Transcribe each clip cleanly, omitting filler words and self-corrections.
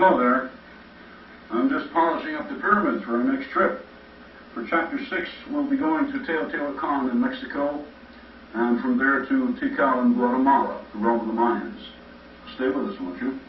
Hello there. I'm just polishing up the pyramids for our next trip. For Chapter 6, we'll be going to Teotihuacan in Mexico, and from there to Tikal in Guatemala, the Rome of the Mayans. Stay with us, won't you?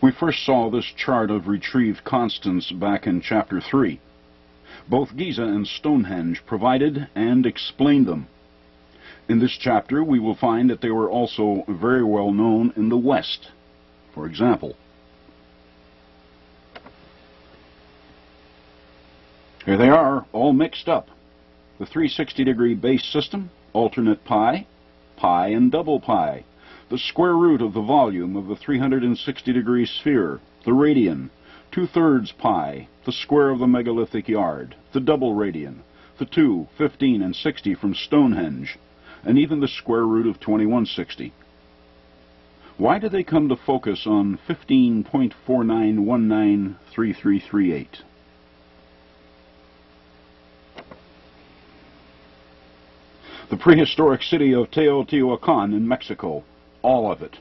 We first saw this chart of retrieved constants back in Chapter 3. Both Giza and Stonehenge provided and explained them. In this chapter, we will find that they were also very well known in the West. For example, here they are, all mixed up. The 360-degree base system, alternate pi, pi and double pi. The square root of the volume of the 360-degree sphere, the radian, 2/3 pi, the square of the megalithic yard, the double radian, the 2, 15, and 60 from Stonehenge, and even the square root of 2160. Why do they come to focus on 15.49193338? The prehistoric city of Teotihuacan in Mexico. All of it.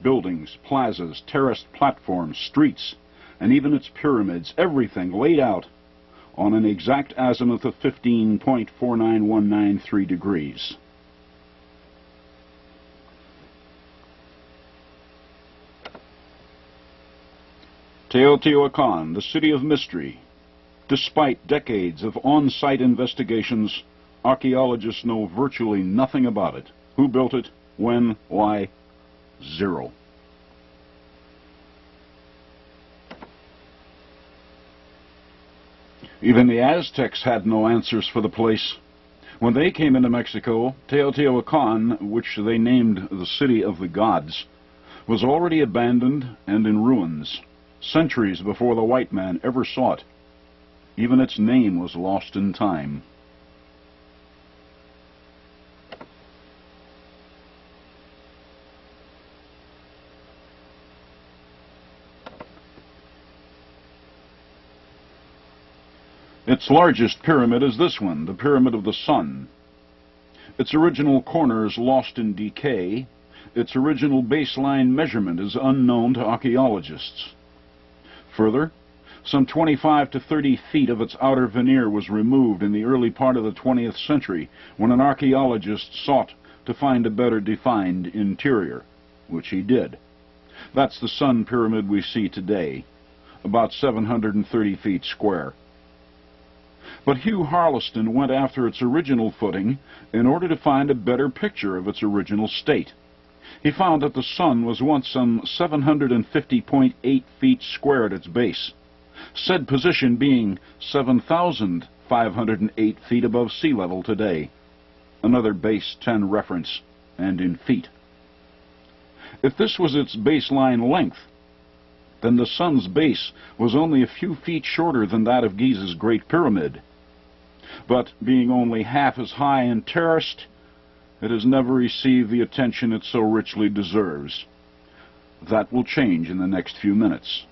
Buildings, plazas, terraced platforms, streets, and even its pyramids, everything laid out on an exact azimuth of 15.49193 degrees. Teotihuacan, the city of mystery. Despite decades of on-site investigations, archaeologists know virtually nothing about it. Who built it? When? Why? Zero. Even the Aztecs had no answers for the place. When they came into Mexico, Teotihuacan, which they named the City of the Gods, was already abandoned and in ruins, centuries before the white man ever saw it. Even its name was lost in time. Its largest pyramid is this one, the Pyramid of the Sun. Its original corners lost in decay. Its original baseline measurement is unknown to archaeologists. Further, some 25 to 30 feet of its outer veneer was removed in the early part of the 20th century when an archaeologist sought to find a better defined interior, which he did. That's the Sun Pyramid we see today, about 730 feet square. But Hugh Harleston went after its original footing in order to find a better picture of its original state. He found that the Sun was once some 750.8 feet square at its base, said position being 7,508 feet above sea level today, another base 10 reference, and in feet. If this was its baseline length, then the Sun's base was only a few feet shorter than that of Giza's Great Pyramid. But being only half as high and terraced, it has never received the attention it so richly deserves. That will change in the next few minutes.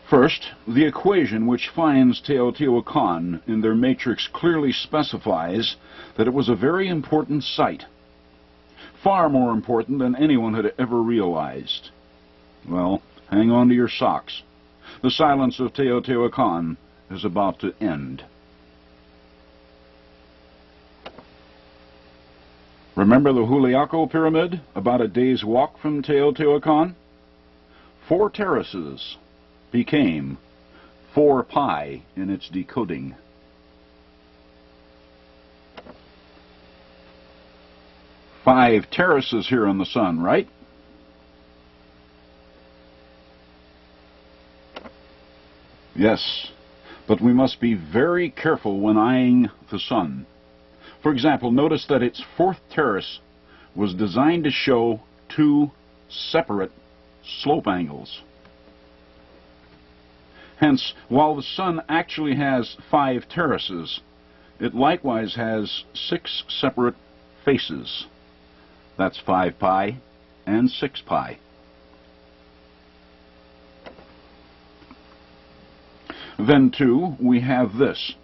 First, the equation which finds Teotihuacan in their matrix clearly specifies that it was a very important site. Far more important than anyone had ever realized. Well, hang on to your socks. The silence of Teotihuacan is about to end. Remember the Juliaco Pyramid, about a day's walk from Teotihuacan? 4 terraces became 4 pi in its decoding. Five terraces here on the Sun, right? Yes, but we must be very careful when eyeing the Sun. For example, notice that its 4th terrace was designed to show two separate slope angles. Hence, while the sun actually has 5 terraces, it likewise has 6 separate faces. That's 5 pi and 6 pi. Then, too, we have this.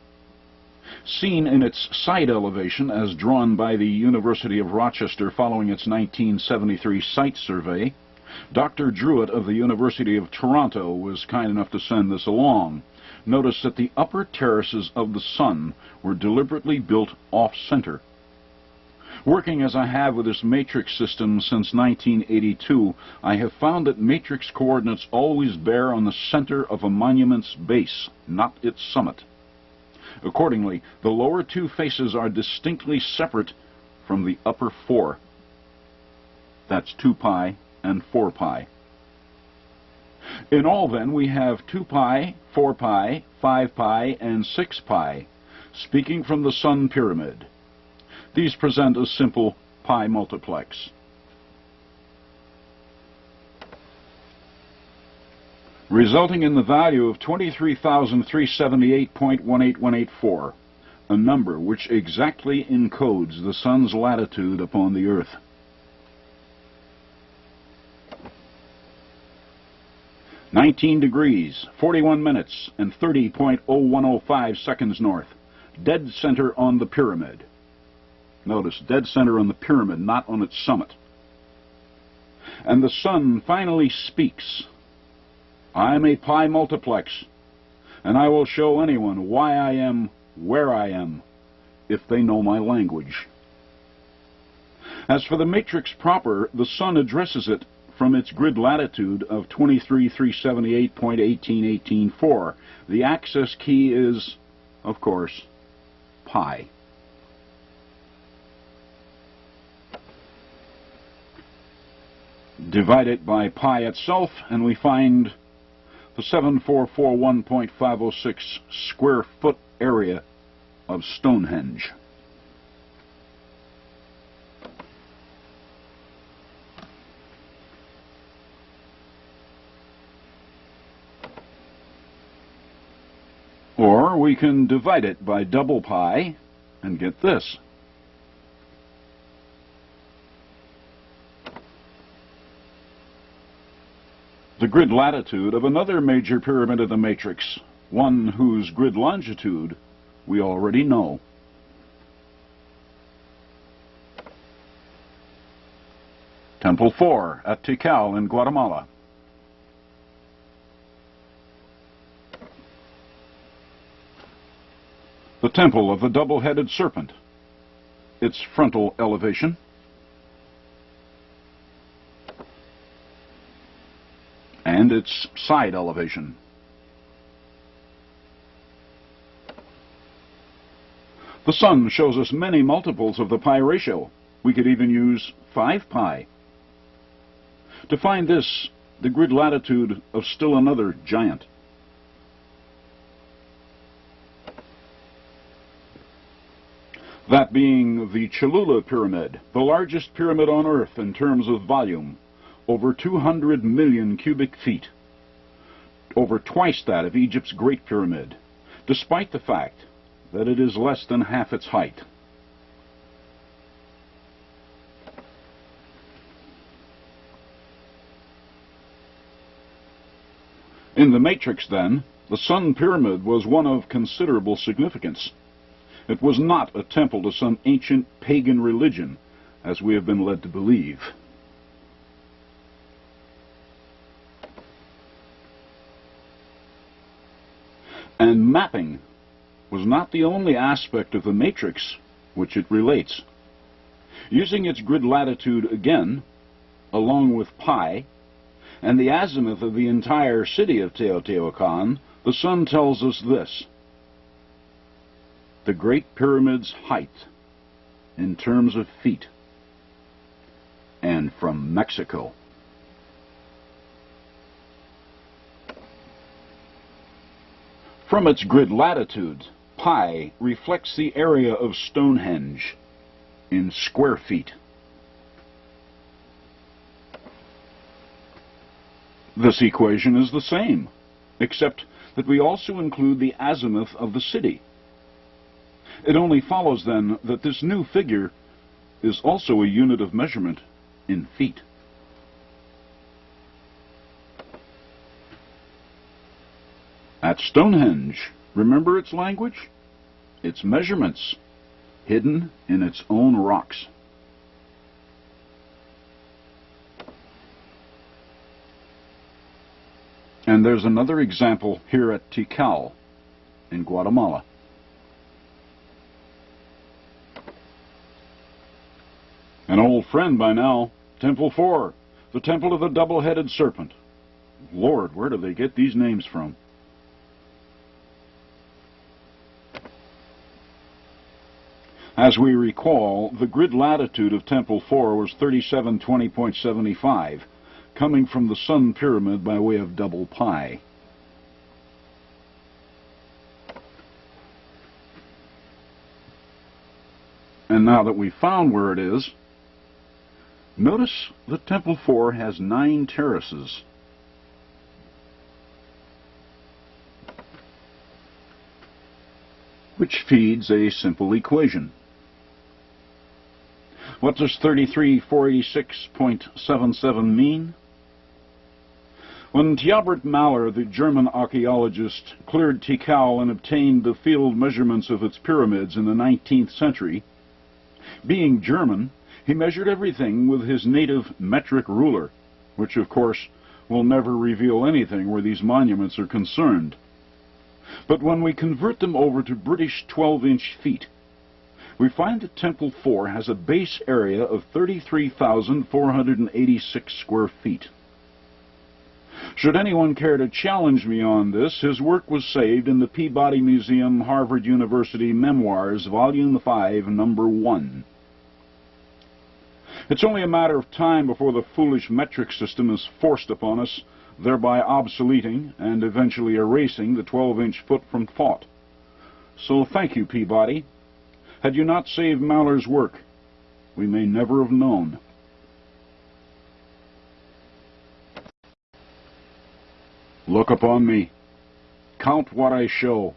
Seen in its side elevation as drawn by the University of Rochester following its 1973 site survey, Dr. Druitt of the University of Toronto was kind enough to send this along. Notice that the upper terraces of the sun were deliberately built off-center. Working as I have with this matrix system since 1982, I have found that matrix coordinates always bear on the center of a monument's base, not its summit. Accordingly, the lower 2 faces are distinctly separate from the upper 4. That's 2 pi and 4 pi. In all, then, we have 2 pi, 4 pi, 5 pi, and 6 pi, speaking from the sun pyramid. These present a simple pi multiplex. Resulting in the value of 23,378.18184, a number which exactly encodes the sun's latitude upon the Earth. (19°, 41 minutes, and 30.0105 seconds north, dead center on the pyramid. Notice, dead center on the pyramid, not on its summit. And the sun finally speaks. I am a pi multiplex, and I will show anyone why I am where I am, if they know my language. As for the matrix proper, the sun addresses it from its grid latitude of 23,378.18184. The access key is, of course, pi. Divide it by pi itself, and we find the 7441.506 square foot area of Stonehenge. Or we can divide it by double pi and get this. The grid latitude of another major pyramid of the matrix, one whose grid longitude we already know. Temple 4 at Tikal in Guatemala. The Temple of the Double-Headed Serpent, its frontal elevation. And its side elevation. The sun shows us many multiples of the pi ratio. We could even use 5 pi. To find this, the grid latitude of still another giant. That being the Cholula Pyramid, the largest pyramid on Earth in terms of volume. Over 200 million cubic feet, over twice that of Egypt's Great Pyramid, despite the fact that it is less than half its height. In the matrix, then, the Sun Pyramid was one of considerable significance. It was not a temple to some ancient pagan religion, as we have been led to believe. And mapping was not the only aspect of the matrix which it relates. Using its grid latitude again, along with pi, and the azimuth of the entire city of Teotihuacan, the sun tells us this: the Great Pyramid's height in terms of feet, and from Mexico. From its grid latitude, pi reflects the area of Stonehenge in square feet. This equation is the same, except that we also include the azimuth of the city. It only follows, then, that this new figure is also a unit of measurement in feet. At Stonehenge, remember its language? Its measurements, hidden in its own rocks. And there's another example here at Tikal in Guatemala. An old friend by now, Temple 4, the Temple of the Double-Headed Serpent. Lord, where do they get these names from? As we recall, the grid latitude of Temple 4 was 3720.75, coming from the Sun Pyramid by way of double pi. And now that we've found where it is, notice that Temple 4 has 9 terraces. Which feeds a simple equation. What does 33,486.77 mean? When Thiobert Mahler, the German archaeologist, cleared Tikal and obtained the field measurements of its pyramids in the 19th century, being German, he measured everything with his native metric ruler, which of course will never reveal anything where these monuments are concerned. But when we convert them over to British 12-inch feet, we find that Temple 4 has a base area of 33,486 square feet. Should anyone care to challenge me on this, his work was saved in the Peabody Museum, Harvard University Memoirs, Volume 5, Number 1. It's only a matter of time before the foolish metric system is forced upon us, thereby obsoleting and eventually erasing the 12-inch foot from thought. So thank you, Peabody. Had you not saved Mahler's work, we may never have known. Look upon me, count what I show,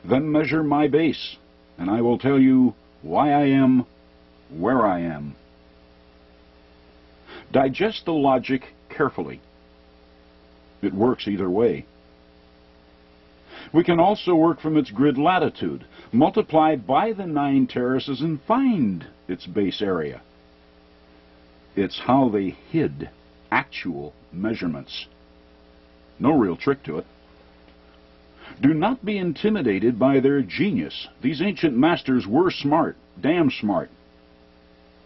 then measure my base, and I will tell you why I am where I am. Digest the logic carefully. It works either way. We can also work from its grid latitude, multiply by the 9 terraces, and find its base area. It's how they hid actual measurements. No real trick to it. Do not be intimidated by their genius. These ancient masters were smart, damn smart.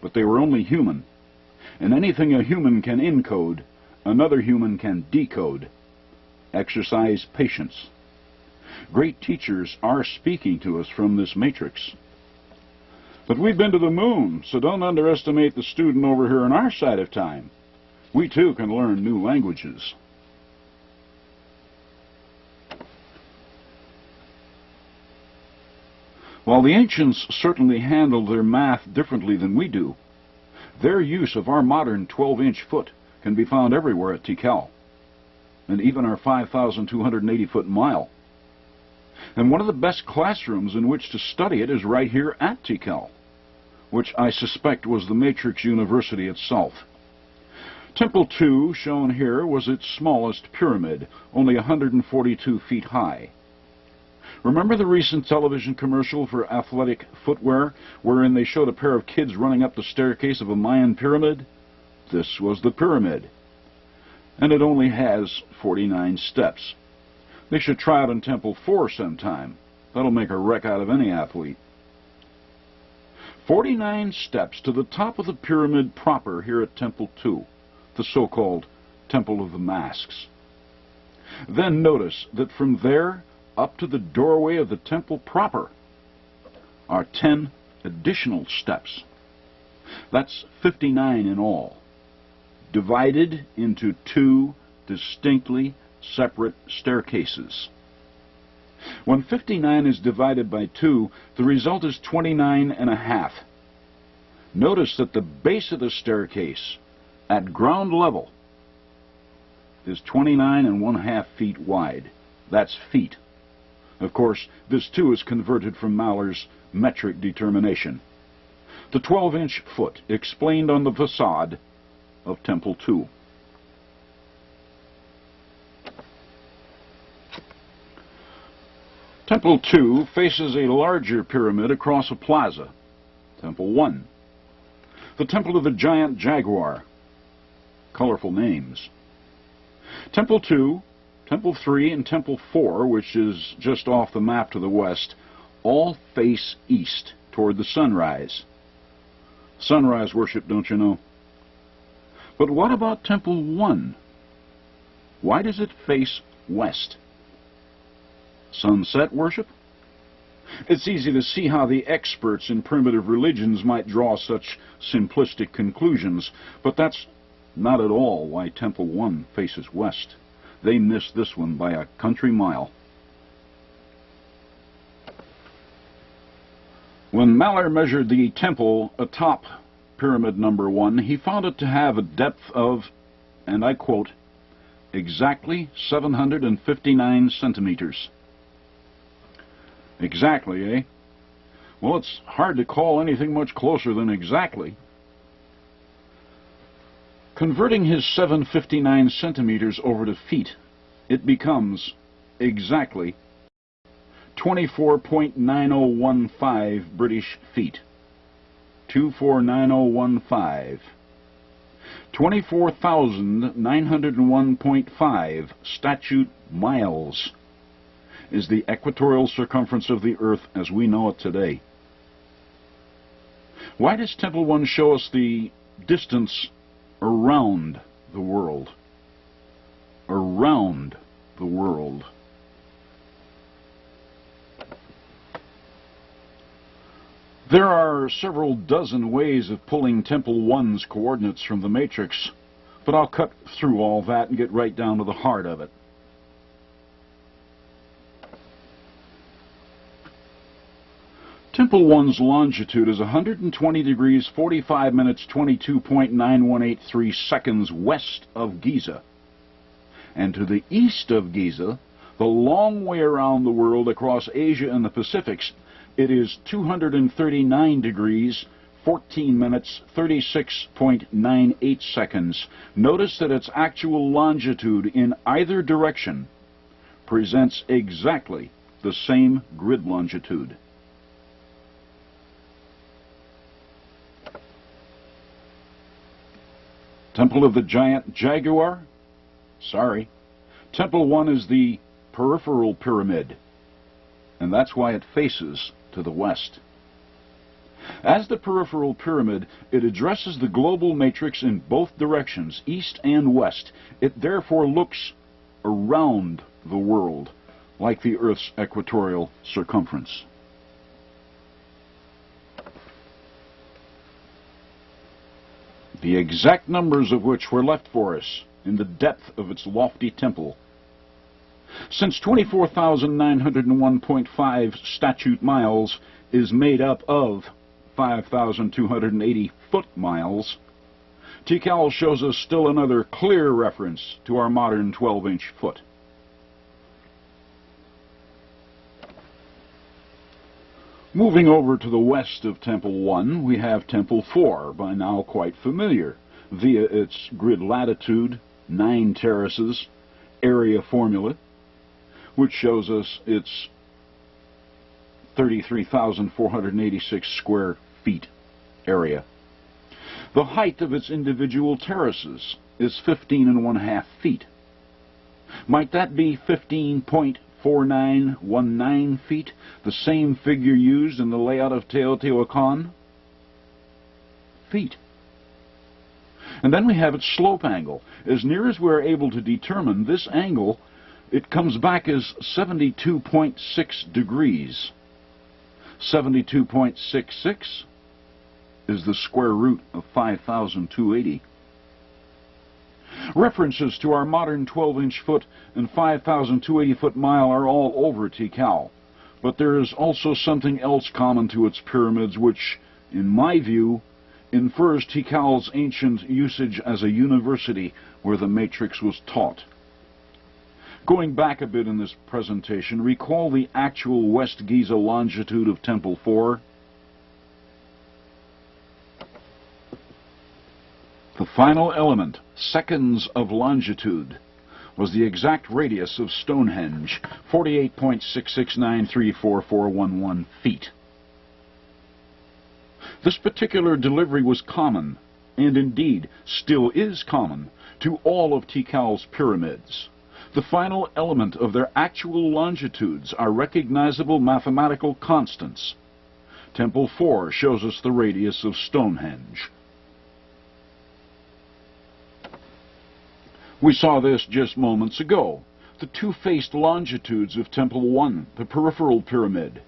But they were only human. And anything a human can encode, another human can decode. Exercise patience. Great teachers are speaking to us from this matrix. But we've been to the moon, so don't underestimate the student over here on our side of time. We too can learn new languages. While the ancients certainly handled their math differently than we do, their use of our modern 12-inch foot can be found everywhere at Tikal, and even our 5,280-foot mile. And one of the best classrooms in which to study it is right here at Tikal, which I suspect was the Matrix University itself. Temple 2, shown here, was its smallest pyramid, only 142 feet high. Remember the recent television commercial for athletic footwear, wherein they showed a pair of kids running up the staircase of a Mayan pyramid? This was the pyramid. And it only has 49 steps. They should try it on Temple 4 sometime. That'll make a wreck out of any athlete. 49 steps to the top of the pyramid proper here at Temple 2, the so-called Temple of the Masks. Then notice that from there up to the doorway of the temple proper are 10 additional steps. That's 59 in all, divided into 2 distinctly separate staircases. When 59 is divided by 2, the result is 29.5. Notice that the base of the staircase, at ground level, is 29.5 feet wide. That's feet. Of course, this too is converted from Maller's metric determination. The 12-inch foot explained on the facade of Temple 2. Temple 2 faces a larger pyramid across a plaza. Temple 1. The Temple of the Giant Jaguar. Colorful names. Temple 2, Temple 3, and Temple 4, which is just off the map to the west, all face east toward the sunrise. Sunrise worship, don't you know? But what about Temple 1? Why does it face west? Sunset worship? It's easy to see how the experts in primitive religions might draw such simplistic conclusions, but that's not at all why Temple 1 faces west. They missed this one by a country mile. When Maller measured the temple atop Pyramid number 1, he found it to have a depth of, and I quote, exactly 759 centimeters. Exactly, eh? Well, it's hard to call anything much closer than exactly. Converting his 759 centimeters over to feet, it becomes exactly 24.9015 British feet. 249015. 24,901.5 statute miles is the equatorial circumference of the Earth as we know it today. Why does Temple 1 show us the distance around the world? Around the world. There are several dozen ways of pulling Temple 1's coordinates from the matrix, but I'll cut through all that and get right down to the heart of it. Temple 1's longitude is 120 degrees 45 minutes 22.9183 seconds west of Giza. And to the east of Giza, the long way around the world across Asia and the Pacifics, it is 239 degrees 14 minutes 36.98 seconds. Notice that its actual longitude in either direction presents exactly the same grid longitude. Temple of the Giant Jaguar? Sorry. Temple 1 is the peripheral pyramid, and that's why it faces to the west. As the peripheral pyramid, it addresses the global matrix in both directions, east and west. It therefore looks around the world, like the Earth's equatorial circumference. The exact numbers of which were left for us in the depth of its lofty temple. Since 24,901.5 statute miles is made up of 5,280 foot miles, Tikal shows us still another clear reference to our modern 12-inch foot. Moving over to the west of Temple 1, we have Temple 4, by now quite familiar, via its grid latitude, 9 terraces, area formula, which shows us its 33,486 square feet area. The height of its individual terraces is 15.5 feet. Might that be 15.4919 feet, the same figure used in the layout of Teotihuacan? Feet. And then we have its slope angle. As near as we're able to determine this angle, it comes back as 72.6 degrees. 72.66 is the square root of 5,280. References to our modern 12-inch foot and 5,280 foot mile are all over Tikal, but there is also something else common to its pyramids which, in my view, infers Tikal's ancient usage as a university where the matrix was taught. Going back a bit in this presentation, recall the actual West Giza longitude of Temple 4. The final element, seconds of longitude, was the exact radius of Stonehenge, 48.6693441 feet. This particular delivery was common, and indeed still is common, to all of Tikal's pyramids. The final element of their actual longitudes are recognizable mathematical constants. Temple 4 shows us the radius of Stonehenge. We saw this just moments ago, the two-faced longitudes of Temple 1, the peripheral pyramid.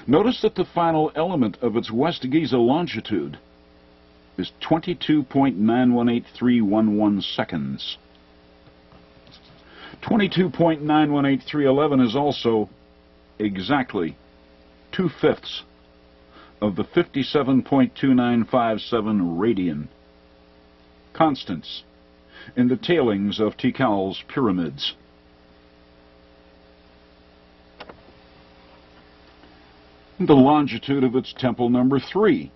Notice that the final element of its West Giza longitude is 22.918311 seconds. 22.918311 is also exactly 2/5 of the 57.2957 radian. Constants in the tailings of Tikal's pyramids. The longitude of its temple number 3,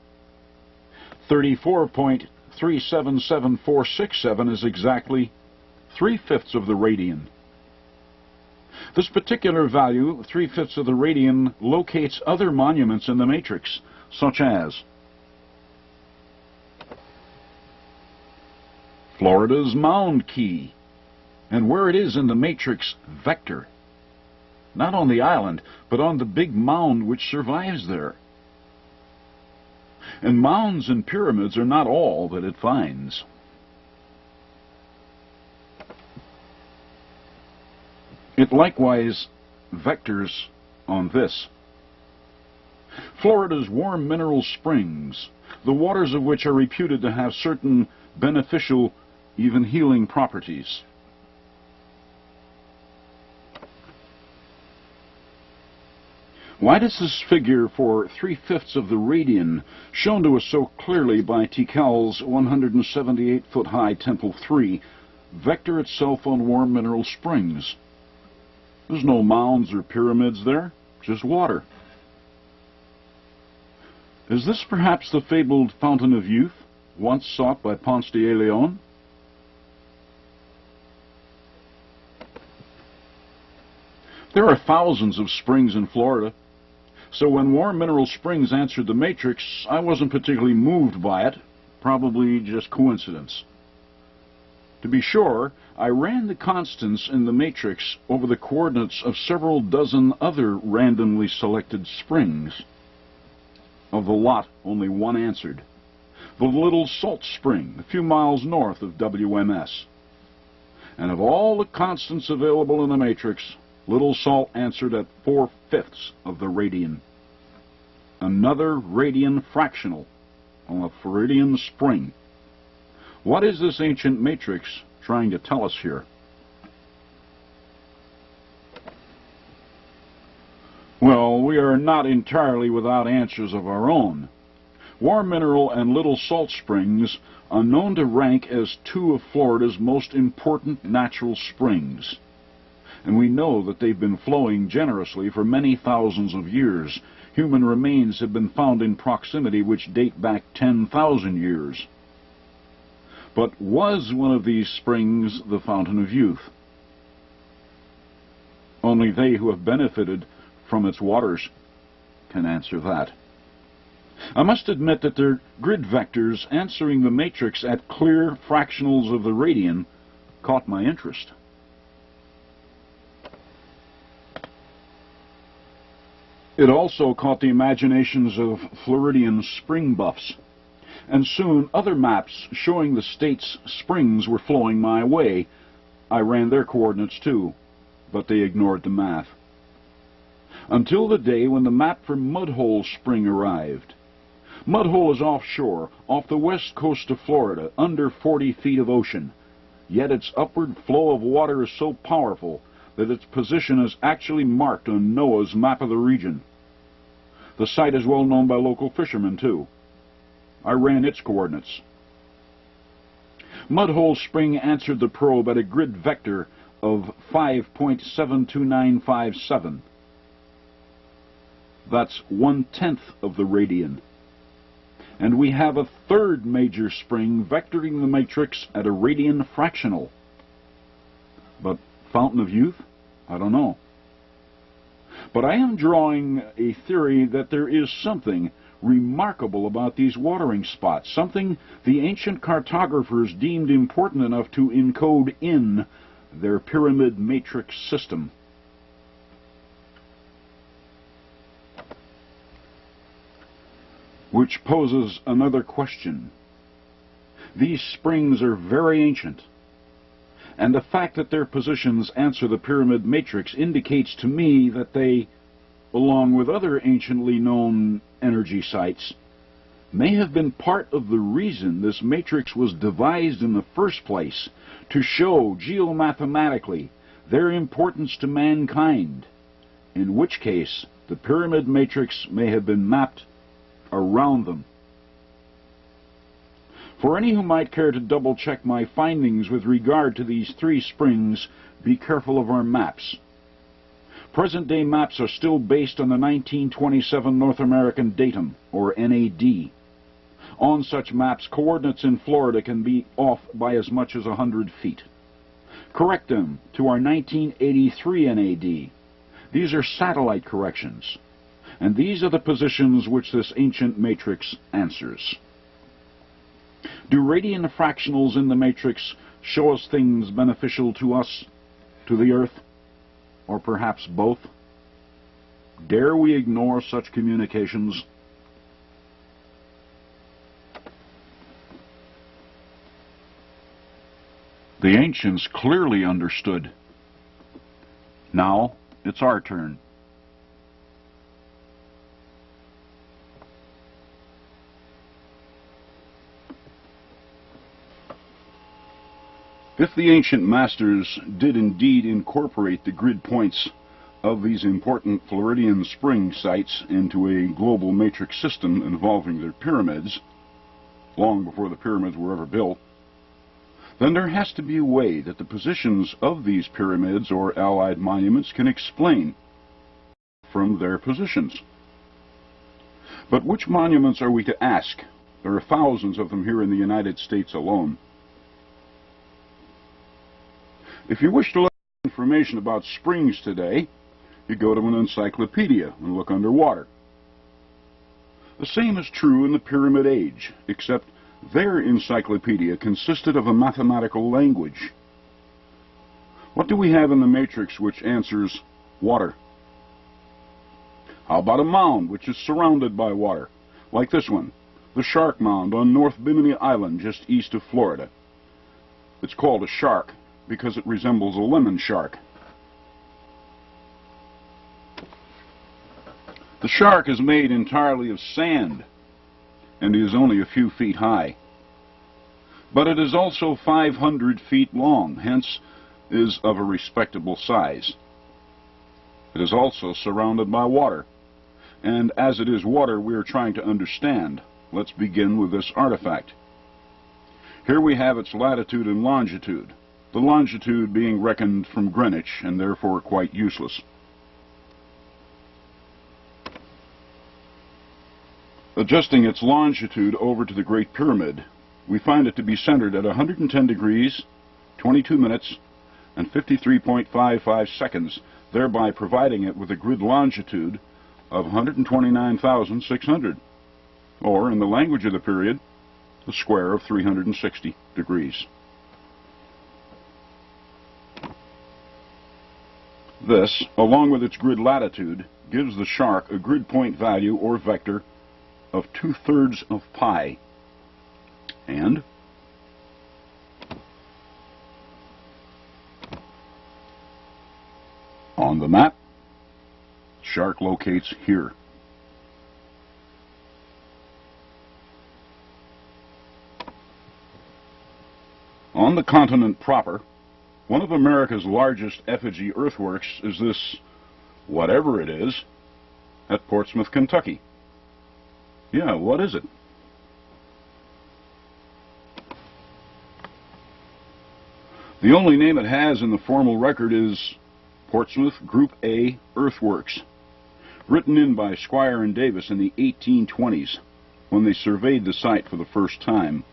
34.377467, is exactly 3/5 of the radian. This particular value, 3/5 of the radian, locates other monuments in the matrix, such as Florida's Mound Key, and where it is in the matrix vector. Not on the island, but on the big mound which survives there. And mounds and pyramids are not all that it finds. It likewise vectors on this. Florida's warm mineral springs, the waters of which are reputed to have certain beneficial, even healing properties. Why does this figure for 3/5 of the radian, shown to us so clearly by Tikal's 178-foot-high Temple 3, vector itself on warm mineral springs? There's no mounds or pyramids there, just water. Is this perhaps the fabled Fountain of Youth, once sought by Ponce de Leon? There are thousands of springs in Florida, so when warm mineral springs answered the matrix, I wasn't particularly moved by it, probably just coincidence. To be sure, I ran the constants in the matrix over the coordinates of several dozen other randomly selected springs. Of the lot, only one answered. The Little Salt Spring, a few miles north of WMS. And of all the constants available in the matrix, Little Salt answered at 4/5 of the radian. Another radian fractional on a Floridian spring. What is this ancient matrix trying to tell us here? Well, we are not entirely without answers of our own. Warm Mineral and Little Salt Springs are known to rank as two of Florida's most important natural springs. And we know that they've been flowing generously for many thousands of years. Human remains have been found in proximity which date back 10,000 years. But was one of these springs the Fountain of Youth? Only they who have benefited from its waters can answer that. I must admit that their grid vectors answering the matrix at clear fractionals of the radian caught my interest. It also caught the imaginations of Floridian spring buffs, and soon other maps showing the state's springs were flowing my way. I ran their coordinates too, but they ignored the math. Until the day when the map for Mudhole Spring arrived. Mudhole is offshore, off the west coast of Florida, under 40 feet of ocean. Yet its upward flow of water is so powerful that its position is actually marked on NOAA's map of the region. The site is well known by local fishermen, too. I ran its coordinates. Mudhole Spring answered the probe at a grid vector of 5.72957. That's 1/10 of the radian. And we have a third major spring vectoring the matrix at a radian fractional. But fountain of youth? I don't know. But I am drawing a theory that there is something remarkable about these watering spots, something the ancient cartographers deemed important enough to encode in their pyramid matrix system. Which poses another question. These springs are very ancient, and the fact that their positions answer the pyramid matrix indicates to me that they, along with other anciently known energy sites, may have been part of the reason this matrix was devised in the first place, to show geomathematically their importance to mankind, in which case the pyramid matrix may have been mapped around them. For any who might care to double-check my findings with regard to these three springs, be careful of our maps. Present-day maps are still based on the 1927 North American Datum, or NAD. On such maps, coordinates in Florida can be off by as much as 100 feet. Correct them to our 1983 NAD. These are satellite corrections, and these are the positions which this ancient matrix answers. Do radian fractionals in the matrix show us things beneficial to us, to the Earth, or perhaps both? Dare we ignore such communications? The ancients clearly understood. Now it's our turn. If the ancient masters did indeed incorporate the grid points of these important Floridian spring sites into a global matrix system involving their pyramids, long before the pyramids were ever built, then there has to be a way that the positions of these pyramids or allied monuments can explain from their positions. But which monuments are we to ask? There are thousands of them here in the United States alone. If you wish to learn information about springs today, you go to an encyclopedia and look underwater. The same is true in the Pyramid Age, except their encyclopedia consisted of a mathematical language. What do we have in the matrix which answers water? How about a mound which is surrounded by water, like this one, the Shark Mound on North Bimini Island just east of Florida? It's called a shark because it resembles a lemon shark. The shark is made entirely of sand and is only a few feet high. But it is also 500 feet long, hence is of a respectable size. It is also surrounded by water, and as it is water we are trying to understand. Let's begin with this artifact. Here we have its latitude and longitude, the longitude being reckoned from Greenwich and therefore quite useless. Adjusting its longitude over to the Great Pyramid, we find it to be centered at 110 degrees, 22 minutes, and 53.55 seconds, thereby providing it with a grid longitude of 129,600, or, in the language of the period, the square of 360 degrees. This, along with its grid latitude, gives the shark a grid point value or vector of 2/3 of pi. And on the map, shark locates here. On the continent proper, one of America's largest effigy earthworks is this, whatever it is, at Portsmouth, Kentucky. Yeah, what is it? The only name it has in the formal record is Portsmouth Group A Earthworks, written in by Squire and Davis in the 1820s, when they surveyed the site for the first time.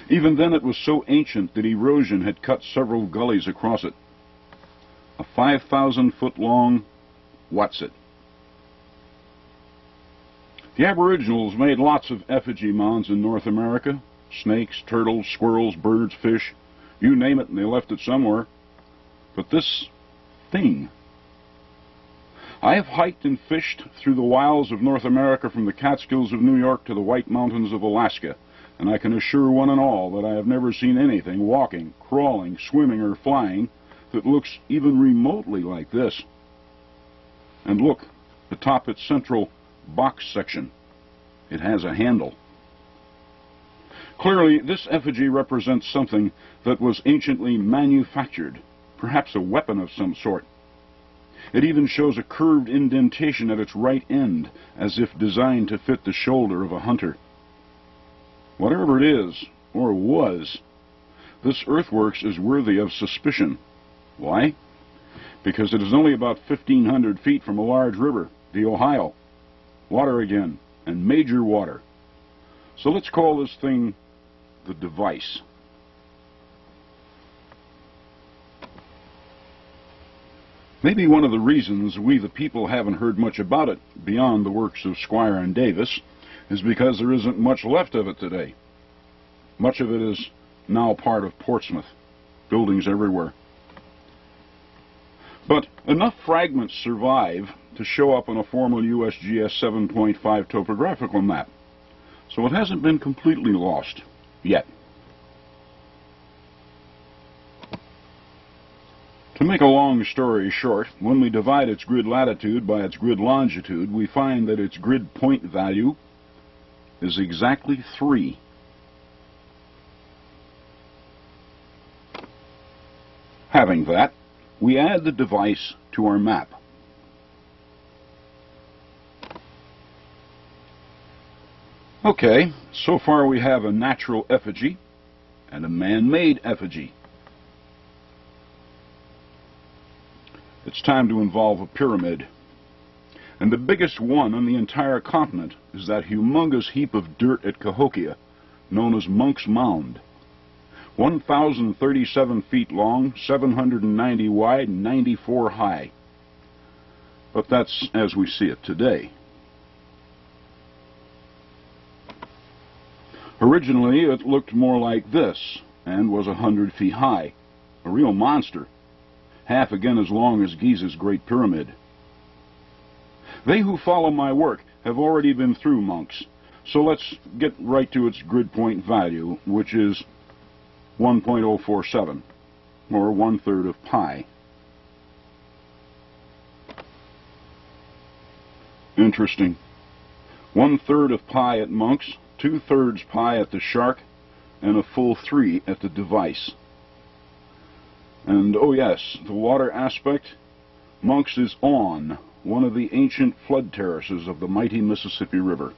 Even then it was so ancient that erosion had cut several gullies across it. A 5,000-foot-long what's-it. The Aboriginals made lots of effigy mounds in North America. Snakes, turtles, squirrels, birds, fish, you name it, and they left it somewhere. But this thing... I have hiked and fished through the wilds of North America from the Catskills of New York to the White Mountains of Alaska, and I can assure one and all that I have never seen anything walking, crawling, swimming, or flying that looks even remotely like this. And look, atop its central box section, it has a handle. Clearly, this effigy represents something that was anciently manufactured, perhaps a weapon of some sort. It even shows a curved indentation at its right end, as if designed to fit the shoulder of a hunter. Whatever it is, or was, this earthworks is worthy of suspicion. Why? Because it is only about 1,500 feet from a large river, the Ohio. Water again, and major water. So let's call this thing the device. Maybe one of the reasons we the people haven't heard much about it beyond the works of Squire and Davis is because there isn't much left of it today. Much of it is now part of Portsmouth, buildings everywhere. But enough fragments survive to show up on a formal USGS 7.5 topographical map, so it hasn't been completely lost yet. To make a long story short, when we divide its grid latitude by its grid longitude, we find that its grid point value is exactly 3. Having that, we add the device to our map. Okay, so far we have a natural effigy and a man-made effigy. It's time to involve a pyramid. And the biggest one on the entire continent is that humongous heap of dirt at Cahokia, known as Munck's Mound. 1,037 feet long, 790 wide, and 94 high. But that's as we see it today. Originally, it looked more like this, and was 100 feet high. A real monster. Half again as long as Giza's Great Pyramid. They who follow my work have already been through Munck's, so let's get right to its grid point value, which is 1.047, or 1/3 of pi. Interesting. 1/3 of pi at Munck's, 2/3 pi at the Shark, and a full 3 at the device. And oh yes, the water aspect, Munck's is on one of the ancient flood terraces of the mighty Mississippi River.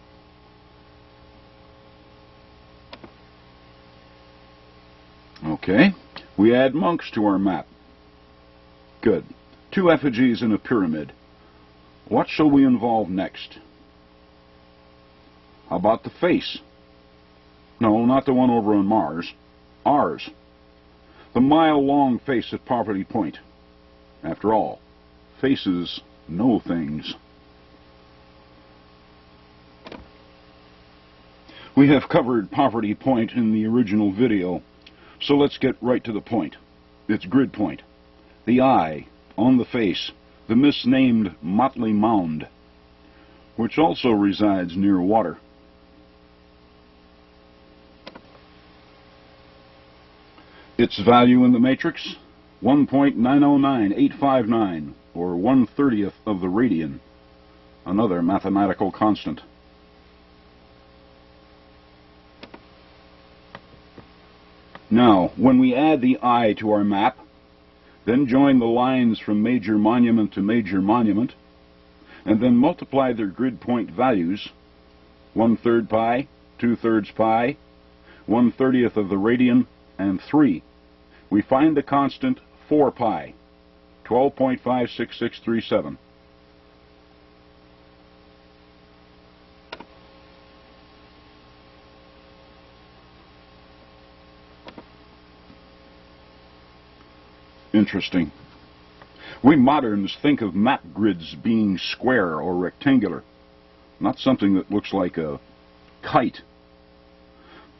Okay, we add Munck's to our map. Good. 2 effigies in a pyramid. What shall we involve next? How about the face? No, not the one over on Mars. Ours. The mile-long face at Poverty Point. After all, faces know things. We have covered Poverty Point in the original video, so let's get right to the point. Its grid point. The eye on the face, the misnamed Motley Mound, which also resides near water. Its value in the matrix, 1.909859, or 1/30th of the radian, another mathematical constant. Now, when we add the eye to our map, then join the lines from major monument to major monument, and then multiply their grid point values, 1/3 pi, 2/3 pi, 1/30th of the radian, and 3, we find the constant 4 pi, 12.56637. Interesting. We moderns think of map grids being square or rectangular, not something that looks like a kite.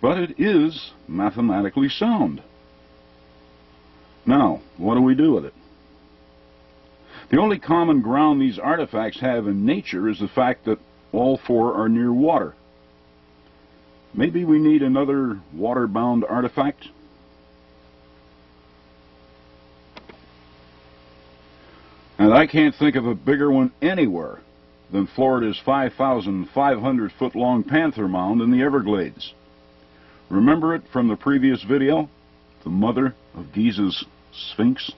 But it is mathematically sound. Now, what do we do with it? The only common ground these artifacts have in nature is the fact that all four are near water. Maybe we need another water-bound artifact? And I can't think of a bigger one anywhere than Florida's 5,500-foot-long Panther Mound in the Everglades. Remember it from the previous video? The mother of Giza's Sphinx?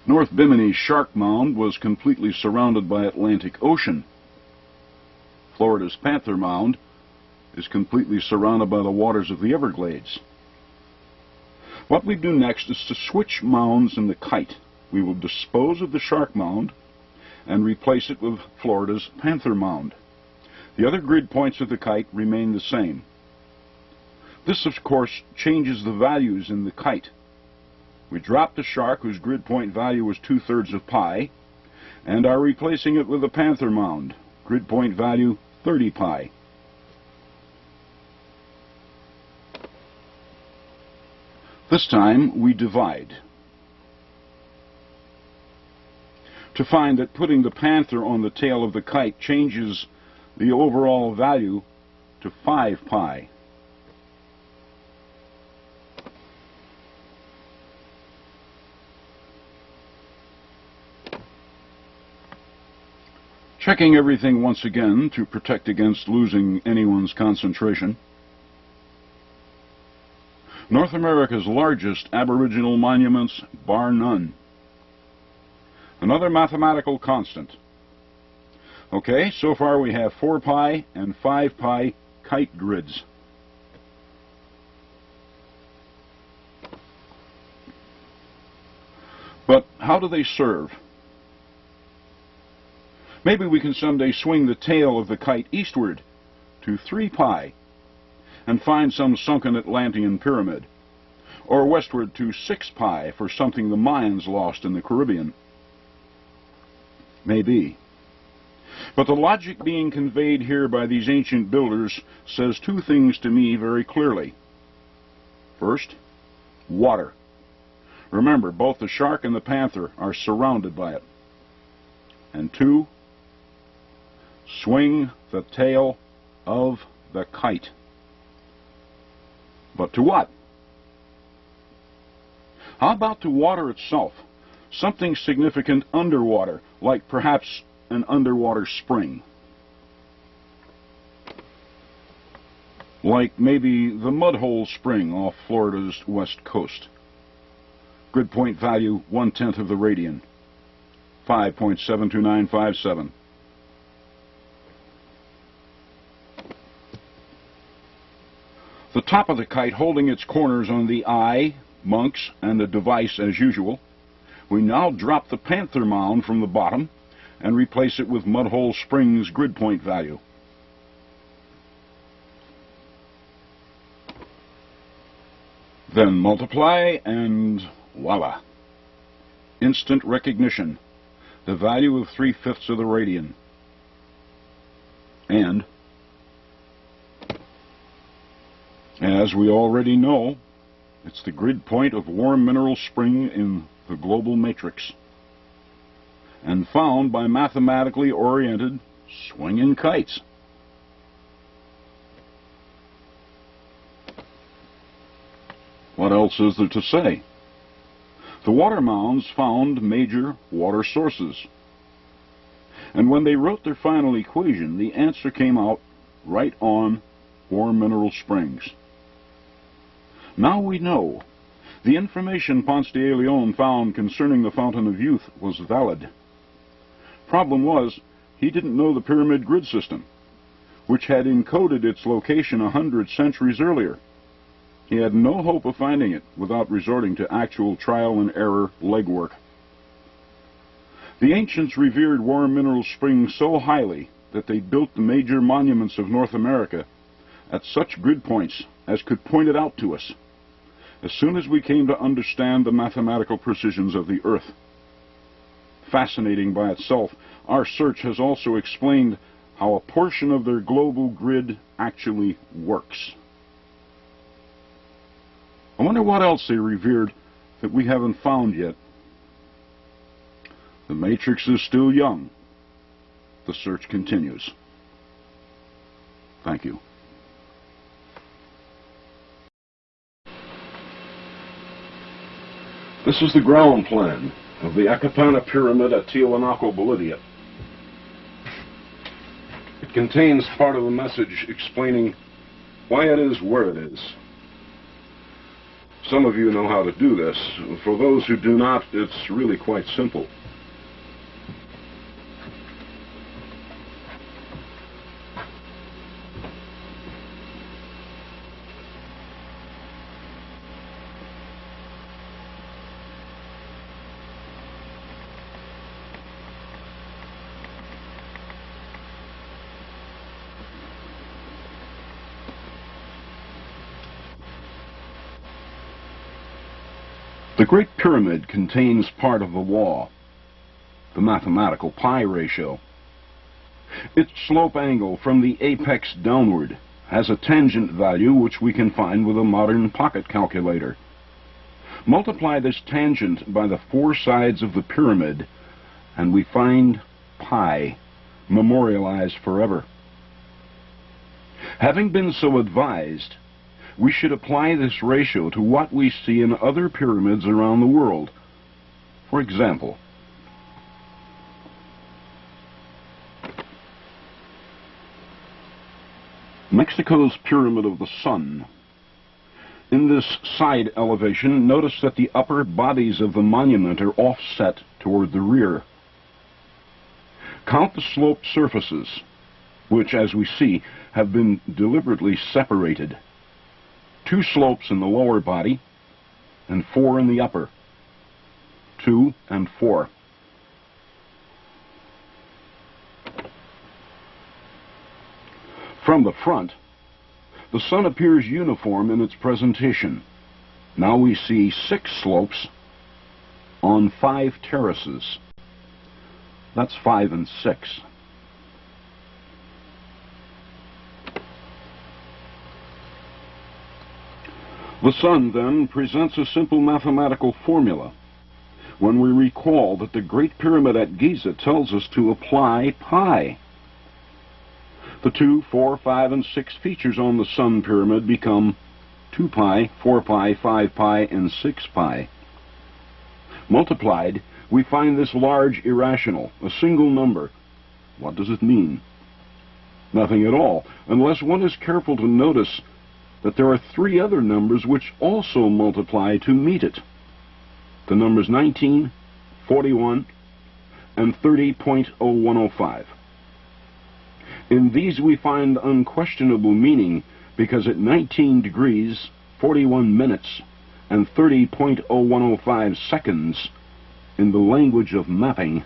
North Bimini's Shark Mound was completely surrounded by Atlantic Ocean. Florida's Panther Mound is completely surrounded by the waters of the Everglades. What we do next is to switch mounds in the kite. We will dispose of the Shark Mound and replace it with Florida's Panther Mound. The other grid points of the kite remain the same. This, of course, changes the values in the kite. We drop the Shark, whose grid point value was 2/3 of pi, and are replacing it with the Panther Mound, grid point value 30 pi. This time we divide, to find that putting the Panther on the tail of the kite changes the overall value to 5 pi. Checking everything once again to protect against losing anyone's concentration. North America's largest Aboriginal monuments, bar none. Another mathematical constant. Okay, so far we have 4 pi and 5 pi kite grids. But how do they serve? Maybe we can someday swing the tail of the kite eastward to 3 pi and find some sunken Atlantean pyramid, or westward to 6 pi for something the Mayans lost in the Caribbean. Maybe. But the logic being conveyed here by these ancient builders says two things to me very clearly. First, water. Remember, both the Shark and the Panther are surrounded by it. And two, swing the tail of the kite. But to what? How about to water itself? Something significant underwater, like perhaps an underwater spring. Like maybe the Mudhole Spring off Florida's west coast. Grid point value 1/10 of the radian, 5.72957. The top of the kite holding its corners on the eye, Munck's, and the device as usual. We now drop the Panther Mound from the bottom and replace it with Mudhole Spring's grid point value. Then multiply and voila. Instant recognition. The value of 3/5 of the radian. And, as we already know, it's the grid point of warm mineral spring in the global matrix, and found by mathematically oriented swinging kites. What else is there to say? The water mounds found major water sources, and when they wrote their final equation, the answer came out right on warm mineral springs. Now we know the information Ponce de Leon found concerning the Fountain of Youth was valid. Problem was, he didn't know the pyramid grid system, which had encoded its location 100 centuries earlier. He had no hope of finding it without resorting to actual trial and error legwork. The ancients revered War Mineral Springs so highly that they built the major monuments of North America at such grid points as could point it out to us, as soon as we came to understand the mathematical precisions of the Earth. Fascinating by itself, our search has also explained how a portion of their global grid actually works. I wonder what else they revered that we haven't found yet. The matrix is still young. The search continues. Thank you. This is the ground plan of the Acapana Pyramid at Tiwanaku, Bolivia. It contains part of a message explaining why it is where it is. Some of you know how to do this. For those who do not, it's really quite simple. The Great Pyramid contains part of the law, the mathematical pi ratio. Its slope angle from the apex downward has a tangent value which we can find with a modern pocket calculator. Multiply this tangent by the four sides of the pyramid, and we find pi, memorialized forever. Having been so advised, we should apply this ratio to what we see in other pyramids around the world. For example, Mexico's Pyramid of the Sun. In this side elevation, notice that the upper bodies of the monument are offset toward the rear. Count the sloped surfaces, which, as we see, have been deliberately separated. 2 slopes in the lower body, and 4 in the upper. 2 and 4. From the front, the sun appears uniform in its presentation. Now we see 6 slopes on 5 terraces. That's 5 and 6. The sun, then, presents a simple mathematical formula when we recall that the Great Pyramid at Giza tells us to apply pi. The 2, 4, 5, and 6 features on the sun pyramid become 2 pi, 4 pi, 5 pi, and 6 pi. Multiplied, we find this large irrational, a single number. What does it mean? Nothing at all, unless one is careful to notice that there are 3 other numbers which also multiply to meet it. The numbers 19, 41, and 30.0105. In these we find unquestionable meaning, because at 19 degrees, 41 minutes, and 30.0105 seconds, in the language of mapping,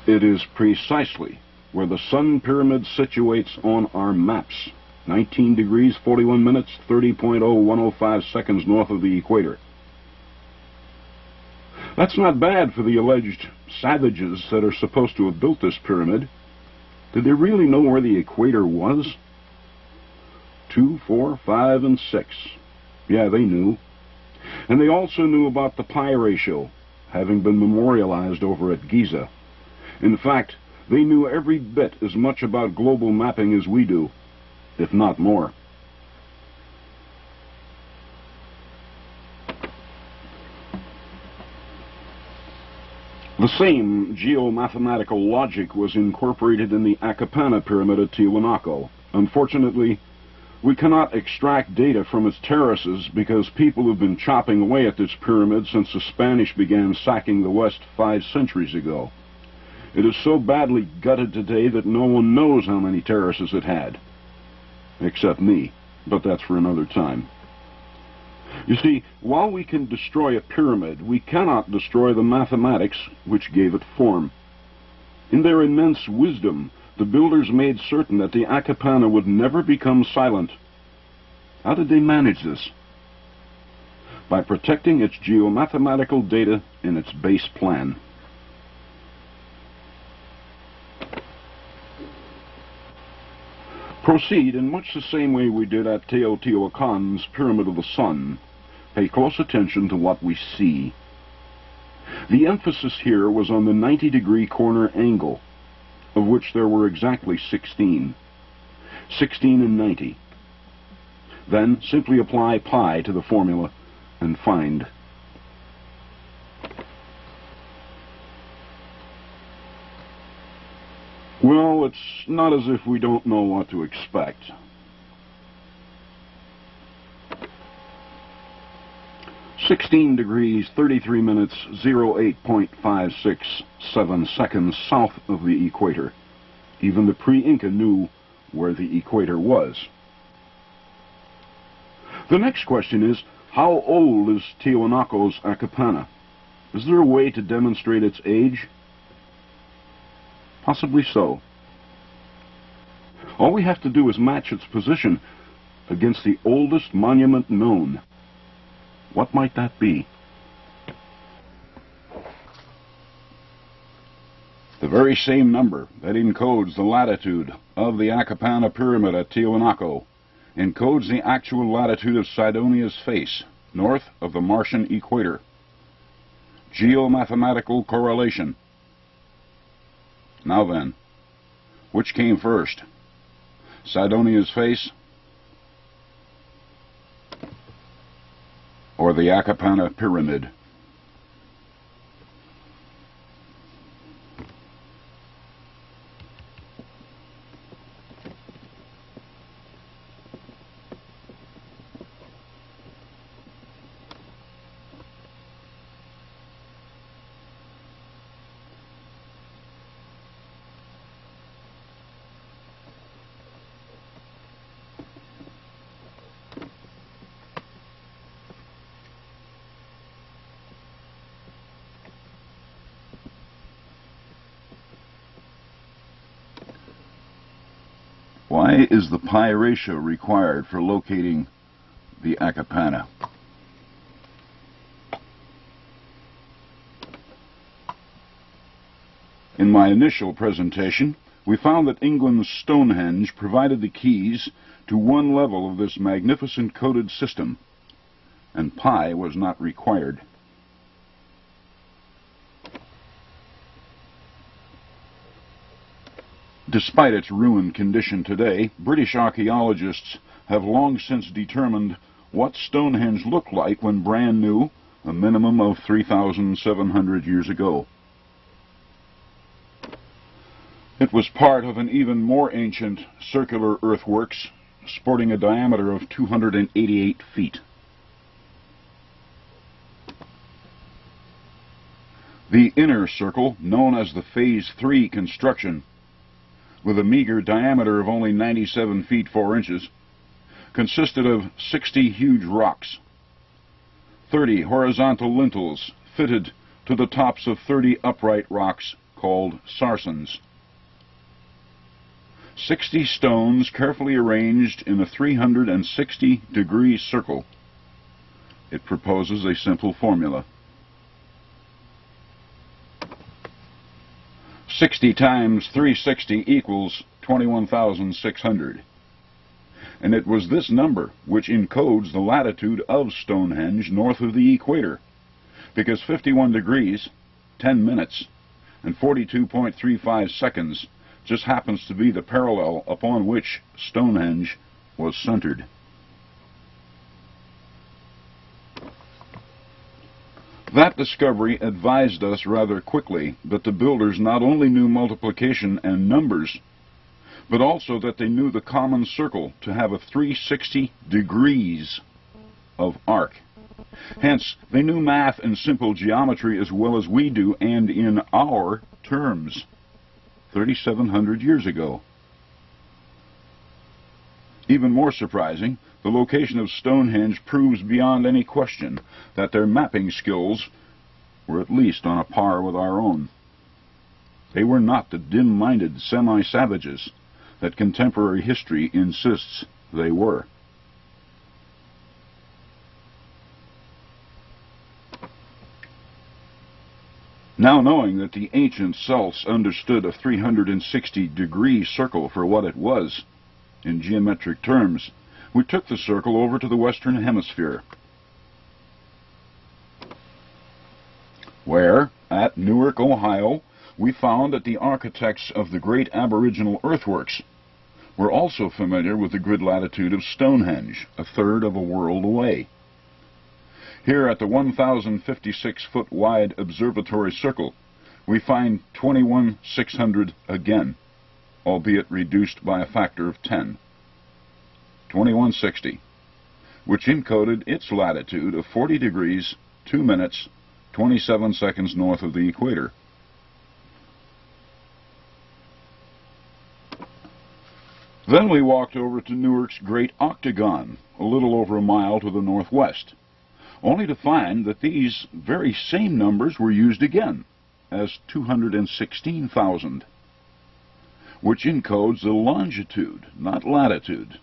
it is precisely where the sun pyramid situates on our maps. 19 degrees, 41 minutes, 30.0105 seconds north of the equator. That's not bad for the alleged savages that are supposed to have built this pyramid. Did they really know where the equator was? 2, 4, 5, and 6. Yeah, they knew. And they also knew about the pi ratio, having been memorialized over at Giza. In fact, they knew every bit as much about global mapping as we do, if not more. The same geomathematical logic was incorporated in the Acapana Pyramid at Tiwanaku. Unfortunately, we cannot extract data from its terraces because people have been chopping away at this pyramid since the Spanish began sacking the West 5 centuries ago. It is so badly gutted today that no one knows how many terraces it had. Except me, but that's for another time. You see, while we can destroy a pyramid, we cannot destroy the mathematics which gave it form. In their immense wisdom, the builders made certain that the Akapana would never become silent. How did they manage this? By protecting its geomathematical data in its base plan. Proceed in much the same way we did at Teotihuacan's Pyramid of the Sun. Pay close attention to what we see. The emphasis here was on the 90-degree corner angle, of which there were exactly 16. 16 and 90. Then simply apply pi to the formula and find. Well, it's not as if we don't know what to expect. (16 degrees, 33 minutes, 08.567 seconds south of the equator. Even the pre-Inca knew where the equator was. The next question is, how old is Tiwanaku's Akapana? Is there a way to demonstrate its age? Possibly so. All we have to do is match its position against the oldest monument known. What might that be? The very same number that encodes the latitude of the Akapana Pyramid at Tiwanaku encodes the actual latitude of Sidonia's face, north of the Martian equator. Geomathematical correlation. Now then, which came first? Sidonia's face or the Akapana Pyramid? Why is the pi ratio required for locating the Akapana? In my initial presentation, we found that England's Stonehenge provided the keys to one level of this magnificent coded system, and pi was not required. Despite its ruined condition today, British archaeologists have long since determined what Stonehenge looked like when brand new, a minimum of 3,700 years ago. It was part of an even more ancient circular earthworks, sporting a diameter of 288 feet. The inner circle, known as the Phase 3 construction, with a meager diameter of only 97 feet 4 inches, consisted of 60 huge rocks, 30 horizontal lintels fitted to the tops of 30 upright rocks called sarsens, 60 stones carefully arranged in a 360-degree circle. It proposes a simple formula. 60 times 360 equals 21,600. And it was this number which encodes the latitude of Stonehenge north of the equator, because 51 degrees, 10 minutes, and 42.35 seconds just happens to be the parallel upon which Stonehenge was centered. That discovery advised us rather quickly that the builders not only knew multiplication and numbers, but also that they knew the common circle to have a 360 degrees of arc. Hence, they knew math and simple geometry as well as we do, and in our terms. 3,700 years ago. Even more surprising, the location of Stonehenge proves beyond any question that their mapping skills were at least on a par with our own. They were not the dim-minded semi-savages that contemporary history insists they were. Now, knowing that the ancient Celts understood a 360-degree circle for what it was, in geometric terms, we took the circle over to the Western Hemisphere, where, at Newark, Ohio, we found that the architects of the great aboriginal earthworks were also familiar with the grid latitude of Stonehenge, a third of a world away. Here at the 1,056-foot wide observatory circle, we find 21,600 again, albeit reduced by a factor of 10. 2160, which encoded its latitude of 40 degrees, 2 minutes, 27 seconds north of the equator. Then we walked over to Newark's Great Octagon, a little over a mile to the northwest, only to find that these very same numbers were used again as 216,000, which encodes the longitude, not latitude,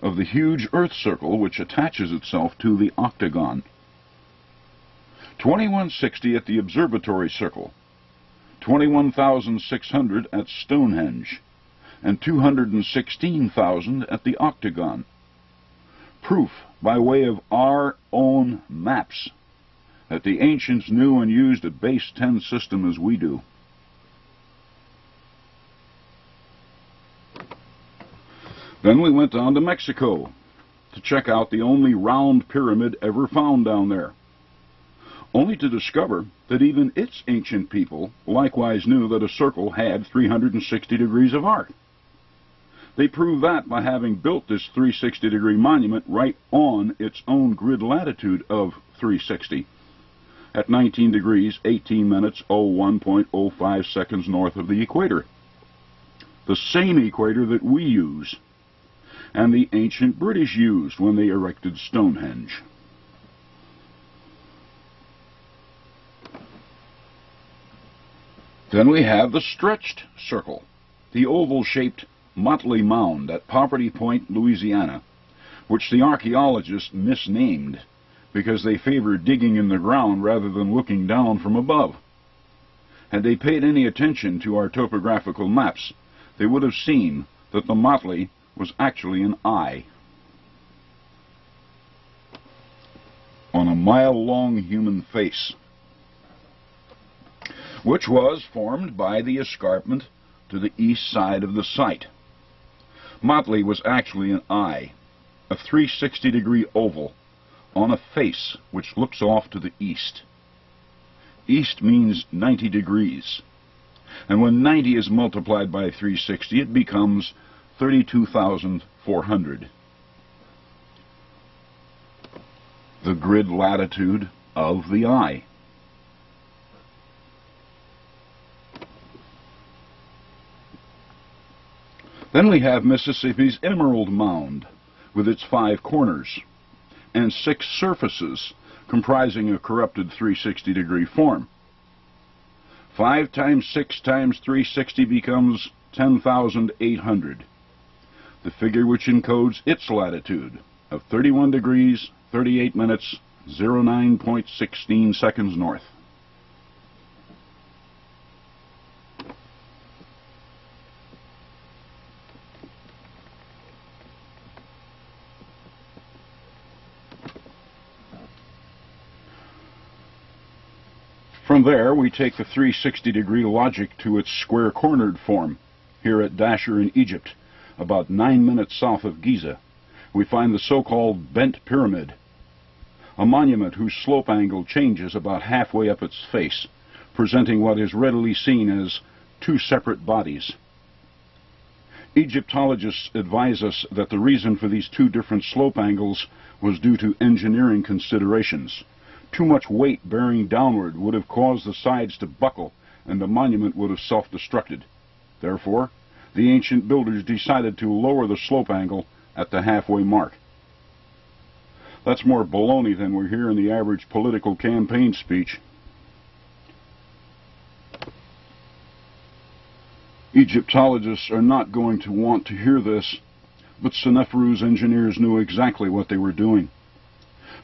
of the huge Earth circle which attaches itself to the octagon. 2160 at the observatory circle, 21,600 at Stonehenge, and 216,000 at the octagon. Proof, by way of our own maps, that the ancients knew and used a base 10 system as we do. Then we went on to Mexico to check out the only round pyramid ever found down there, only to discover that even its ancient people likewise knew that a circle had 360 degrees of arc. They proved that by having built this 360-degree monument right on its own grid latitude of 360, at 19 degrees, 18 minutes, 01.05 seconds north of the equator. The same equator that we use, and the ancient British used when they erected Stonehenge. Then we have the stretched circle, the oval-shaped Motley Mound at Poverty Point, Louisiana, which the archaeologists misnamed because they favored digging in the ground rather than looking down from above. Had they paid any attention to our topographical maps, they would have seen that the motley was actually an eye on a mile-long human face, which was formed by the escarpment to the east side of the site. Motley was actually an eye, a 360-degree oval, on a face which looks off to the east. East means 90 degrees, and when 90 is multiplied by 360, it becomes 32,400. The grid latitude of the eye. Then we have Mississippi's Emerald Mound, with its 5 corners, and 6 surfaces, comprising a corrupted 360-degree form. 5 times 6 times 360 becomes 10,800, the figure which encodes its latitude of 31 degrees, 38 minutes, 09.16 seconds north. From there, we take the 360-degree logic to its square-cornered form. Here at Dashur in Egypt, about 9 minutes south of Giza, we find the so-called Bent Pyramid, a monument whose slope angle changes about halfway up its face, presenting what is readily seen as 2 separate bodies. Egyptologists advise us that the reason for these 2 different slope angles was due to engineering considerations. Too much weight bearing downward would have caused the sides to buckle, and the monument would have self-destructed. Therefore, the ancient builders decided to lower the slope angle at the halfway mark. That's more baloney than we hear in the average political campaign speech. Egyptologists are not going to want to hear this, but Seneferu's engineers knew exactly what they were doing.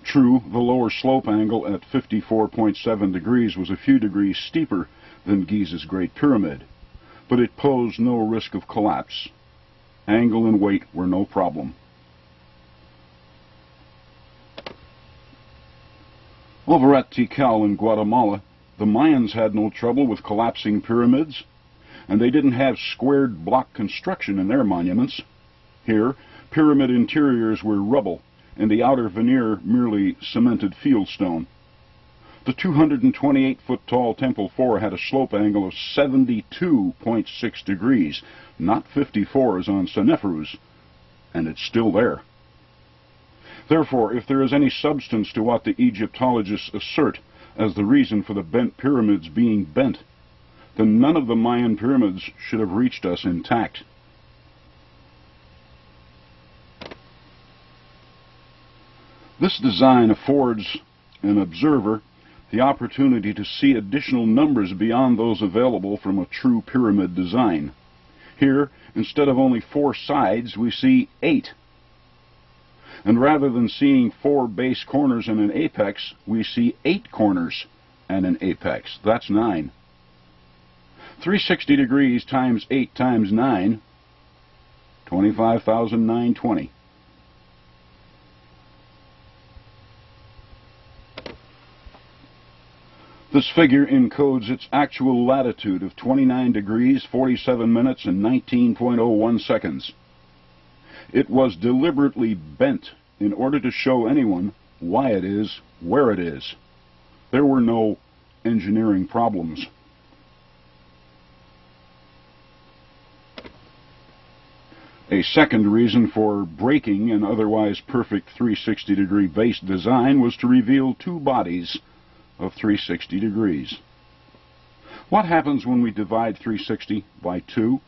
True, the lower slope angle at 54.7 degrees was a few degrees steeper than Giza's Great Pyramid, but it posed no risk of collapse. Angle and weight were no problem. Over at Tikal in Guatemala, the Mayans had no trouble with collapsing pyramids, and they didn't have squared block construction in their monuments. Here, pyramid interiors were rubble, and the outer veneer merely cemented fieldstone. The 228-foot-tall Temple 4 had a slope angle of 72.6 degrees, not 54 as on Seneferu's, and it's still there. Therefore, if there is any substance to what the Egyptologists assert as the reason for the bent pyramids being bent, then none of the Mayan pyramids should have reached us intact. This design affords an observer the opportunity to see additional numbers beyond those available from a true pyramid design. Here, instead of only 4 sides, we see 8. And rather than seeing 4 base corners and an apex, we see 8 corners and an apex. That's 9. 360 degrees times 8 times 9, 25,920. This figure encodes its actual latitude of 29 degrees, 47 minutes, and 19.01 seconds. It was deliberately bent in order to show anyone why it is where it is. There were no engineering problems. A second reason for breaking an otherwise perfect 360-degree base design was to reveal 2 bodies of 360 degrees. What happens when we divide 360 by 2?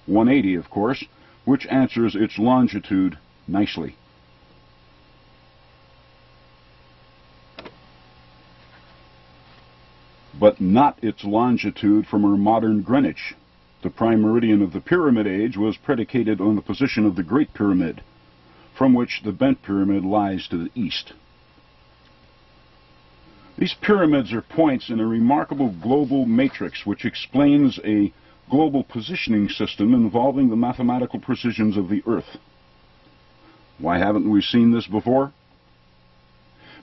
180, of course, which answers its longitude nicely. But not its longitude from our modern Greenwich. The prime meridian of the Pyramid Age was predicated on the position of the Great Pyramid, from which the bent pyramid lies to the east. These pyramids are points in a remarkable global matrix which explains a global positioning system involving the mathematical precisions of the Earth. Why haven't we seen this before?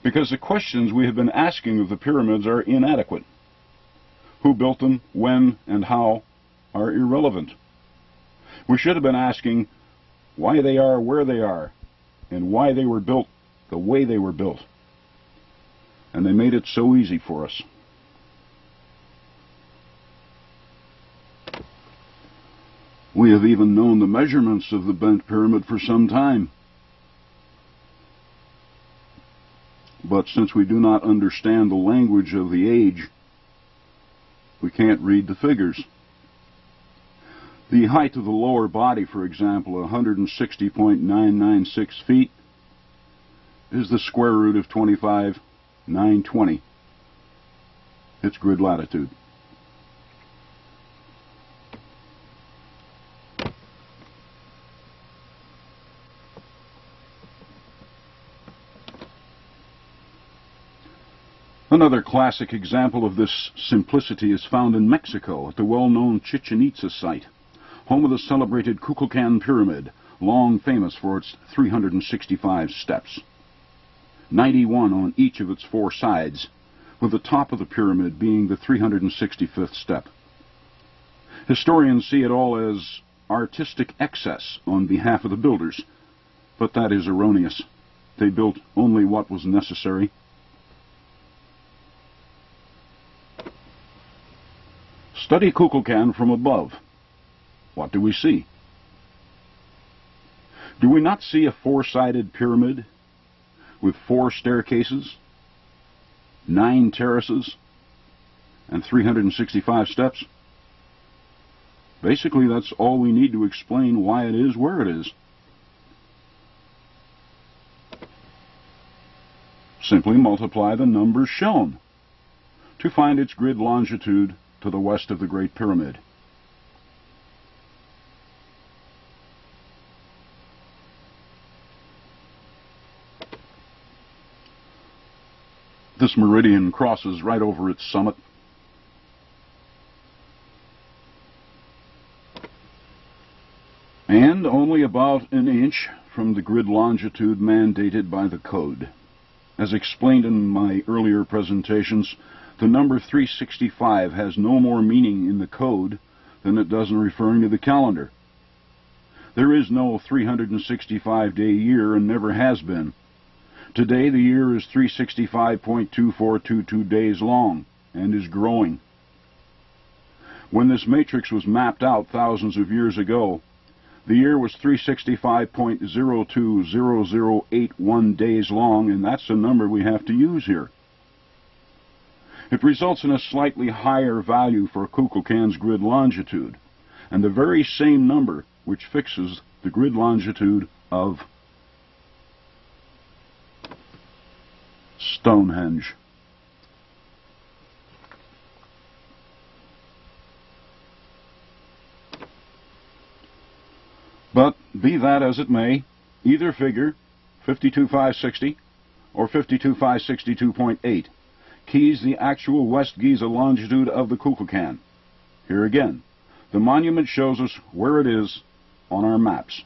Because the questions we have been asking of the pyramids are inadequate. Who built them, when, and how are irrelevant. We should have been asking why they are where they are, and why they were built the way they were built. And they made it so easy for us. We have even known the measurements of the bent pyramid for some time. But since we do not understand the language of the age, we can't read the figures. The height of the lower body, for example, 160.996 feet, is the square root of 25,920. It's grid latitude. Another classic example of this simplicity is found in Mexico at the well-known Chichen Itza site, home of the celebrated Kukulkan Pyramid, long famous for its 365 steps. 91 on each of its 4 sides, with the top of the pyramid being the 365th step. Historians see it all as artistic excess on behalf of the builders, but that is erroneous. They built only what was necessary. Study Kukulkan from above. What do we see? Do we not see a 4-sided pyramid with 4 staircases, 9 terraces, and 365 steps? Basically, that's all we need to explain why it is where it is. Simply multiply the numbers shown to find its grid longitude to the west of the Great Pyramid. This meridian crosses right over its summit. And only about an inch from the grid longitude mandated by the code. As explained in my earlier presentations, the number 365 has no more meaning in the code than it does in referring to the calendar. There is no 365-day year and never has been. Today the year is 365.2422 days long and is growing. When this matrix was mapped out thousands of years ago, the year was 365.020081 days long, and that's the number we have to use here. It results in a slightly higher value for Kukulkan's grid longitude, and the very same number which fixes the grid longitude of Stonehenge. But be that as it may, either figure, 52,560 or 52,562.8, keys the actual West Giza longitude of the Kukulkan. Here again, the monument shows us where it is on our maps.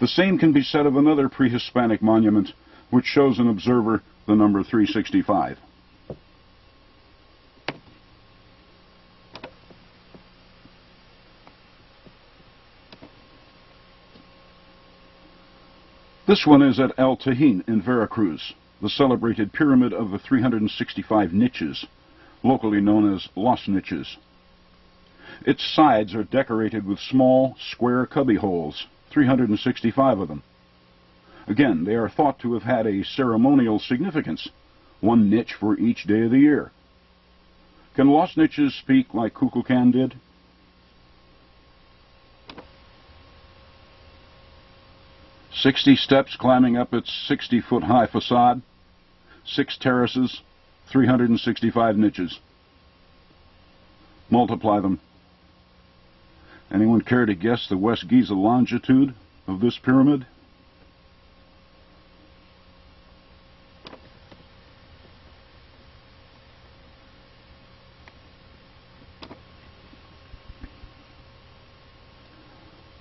The same can be said of another pre-Hispanic monument, which shows an observer the number 365. This one is at El Tajín in Veracruz, the celebrated pyramid of the 365 niches, locally known as Los Niches. Its sides are decorated with small, square cubby holes, 365 of them. Again, they are thought to have had a ceremonial significance, one niche for each day of the year. Can Los Niches speak like Kukulkan did? "60 steps climbing up its 60-foot-high facade, 6 terraces, 365 niches. Multiply them. Anyone care to guess the West Giza longitude of this pyramid?"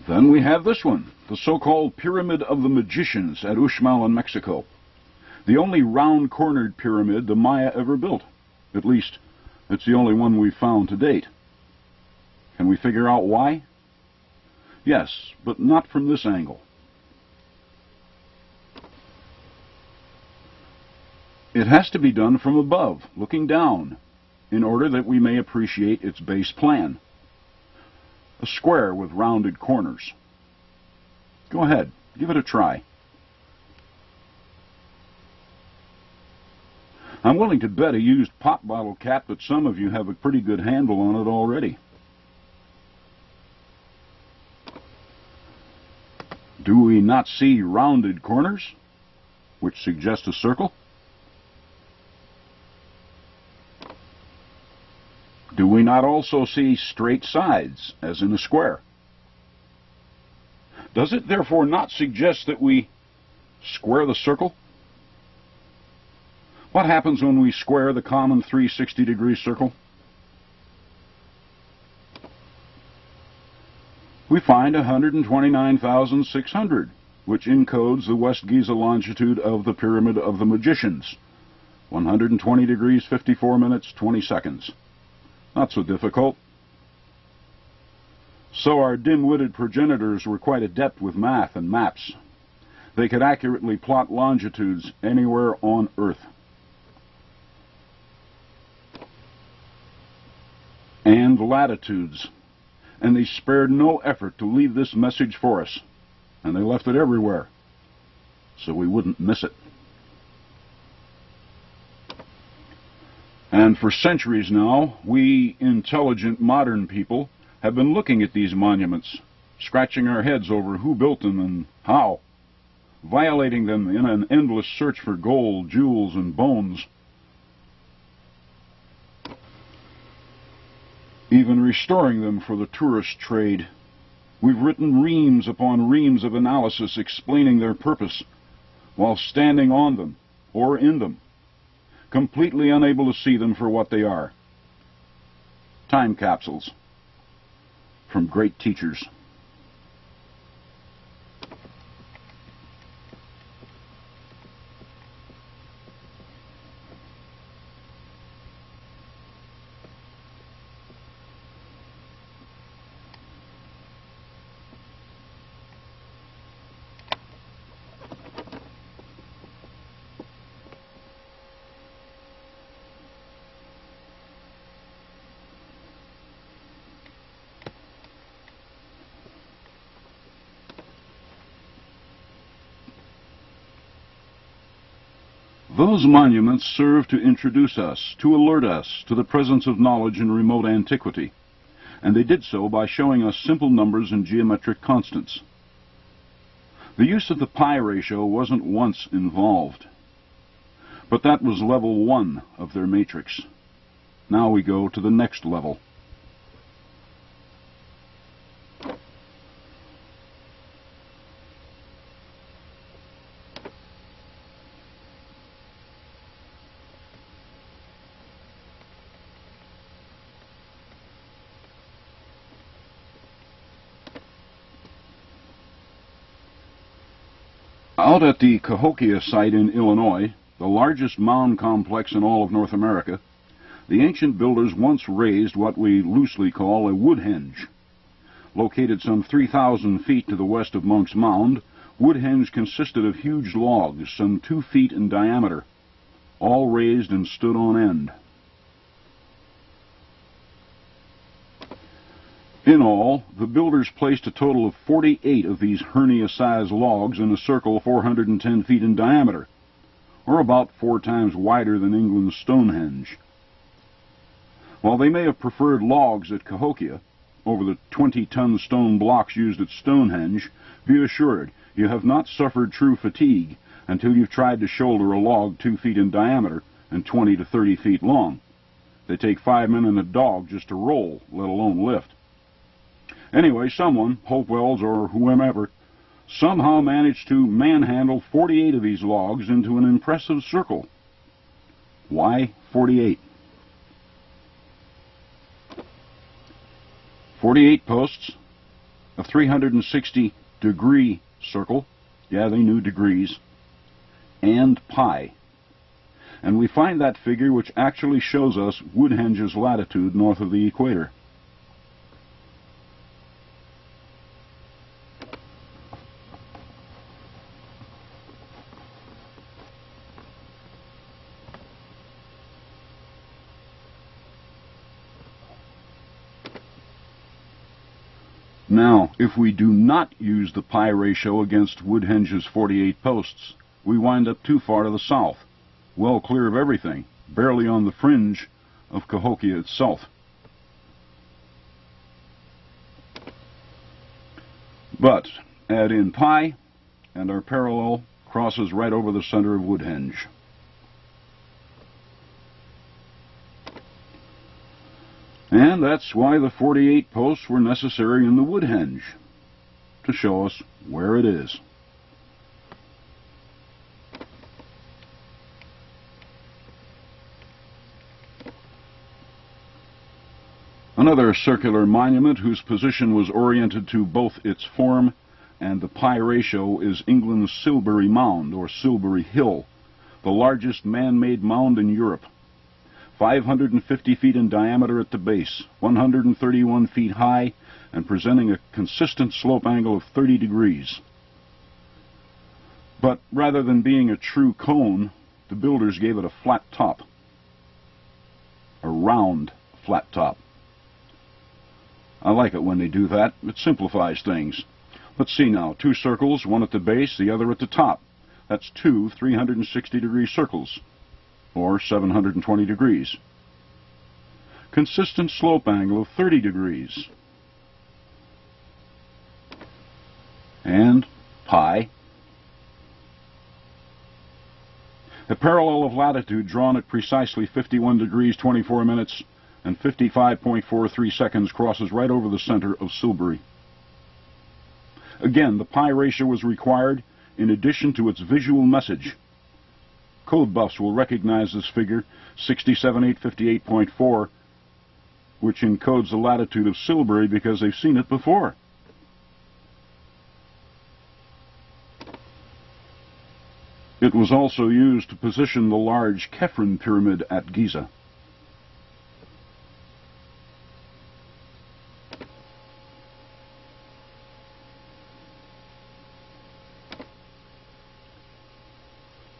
Then we have this one, the so-called Pyramid of the Magicians at Uxmal in Mexico. The only round-cornered pyramid the Maya ever built. At least, it's the only one we've found to date. Can we figure out why? Yes, but not from this angle. It has to be done from above, looking down, in order that we may appreciate its base plan. A square with rounded corners. Go ahead, give it a try. I'm willing to bet a used pop bottle cap that some of you have a pretty good handle on it already. Do we not see rounded corners, which suggest a circle? Do we not also see straight sides, as in a square? Does it therefore not suggest that we square the circle? What happens when we square the common 360-degree circle? We find 129,600, which encodes the West Giza longitude of the Pyramid of the Magicians. 120 degrees, 54 minutes, 20 seconds. Not so difficult. So our dim-witted progenitors were quite adept with math and maps. They could accurately plot longitudes anywhere on Earth. And latitudes. And they spared no effort to leave this message for us. And they left it everywhere, so we wouldn't miss it. And for centuries now, we intelligent modern people have been looking at these monuments, scratching our heads over who built them and how, violating them in an endless search for gold, jewels, and bones, even restoring them for the tourist trade. We've written reams upon reams of analysis explaining their purpose, while standing on them or in them, completely unable to see them for what they are. Time capsules from great teachers. Those monuments serve to introduce us, to alert us to the presence of knowledge in remote antiquity, and they did so by showing us simple numbers and geometric constants. The use of the pi ratio wasn't once involved, but that was level 1 of their matrix. Now we go to the next level. Out at the Cahokia site in Illinois, the largest mound complex in all of North America, the ancient builders once raised what we loosely call a woodhenge. Located some 3,000 feet to the west of Munck's Mound, woodhenge consisted of huge logs, some 2 feet in diameter, all raised and stood on end. In all, the builders placed a total of 48 of these hernia-sized logs in a circle 410 feet in diameter, or about 4 times wider than England's Stonehenge. While they may have preferred logs at Cahokia over the 20-ton stone blocks used at Stonehenge, be assured you have not suffered true fatigue until you've tried to shoulder a log 2 feet in diameter and 20 to 30 feet long. They take 5 men and a dog just to roll, let alone lift. Anyway, someone, Hopewells or whomever, somehow managed to manhandle 48 of these logs into an impressive circle. Why 48? 48 posts, a 360-degree circle, yeah, they knew degrees, and pi. And we find that figure which actually shows us Woodhenge's latitude north of the equator. Now, if we do not use the pi ratio against Woodhenge's 48 posts, we wind up too far to the south, well clear of everything, barely on the fringe of Cahokia itself. But add in pi, and our parallel crosses right over the center of Woodhenge. And that's why the 48 posts were necessary in the Woodhenge, to show us where it is. Another circular monument whose position was oriented to both its form and the pi ratio is England's Silbury Mound, or Silbury Hill, the largest man-made mound in Europe. 550 feet in diameter at the base, 131 feet high, and presenting a consistent slope angle of 30 degrees. But rather than being a true cone, the builders gave it a flat top. A round flat top. I like it when they do that. It simplifies things. Let's see now. 2 circles, one at the base, the other at the top. That's 2 360-degree circles, or 720 degrees. Consistent slope angle of 30 degrees. and pi. A parallel of latitude drawn at precisely 51 degrees 24 minutes and 55.43 seconds crosses right over the center of Silbury. Again, the pi ratio is required in addition to its visual message. Code buffs will recognize this figure, 67858.4, which encodes the latitude of Silbury because they've seen it before. It was also used to position the large Khephren pyramid at Giza.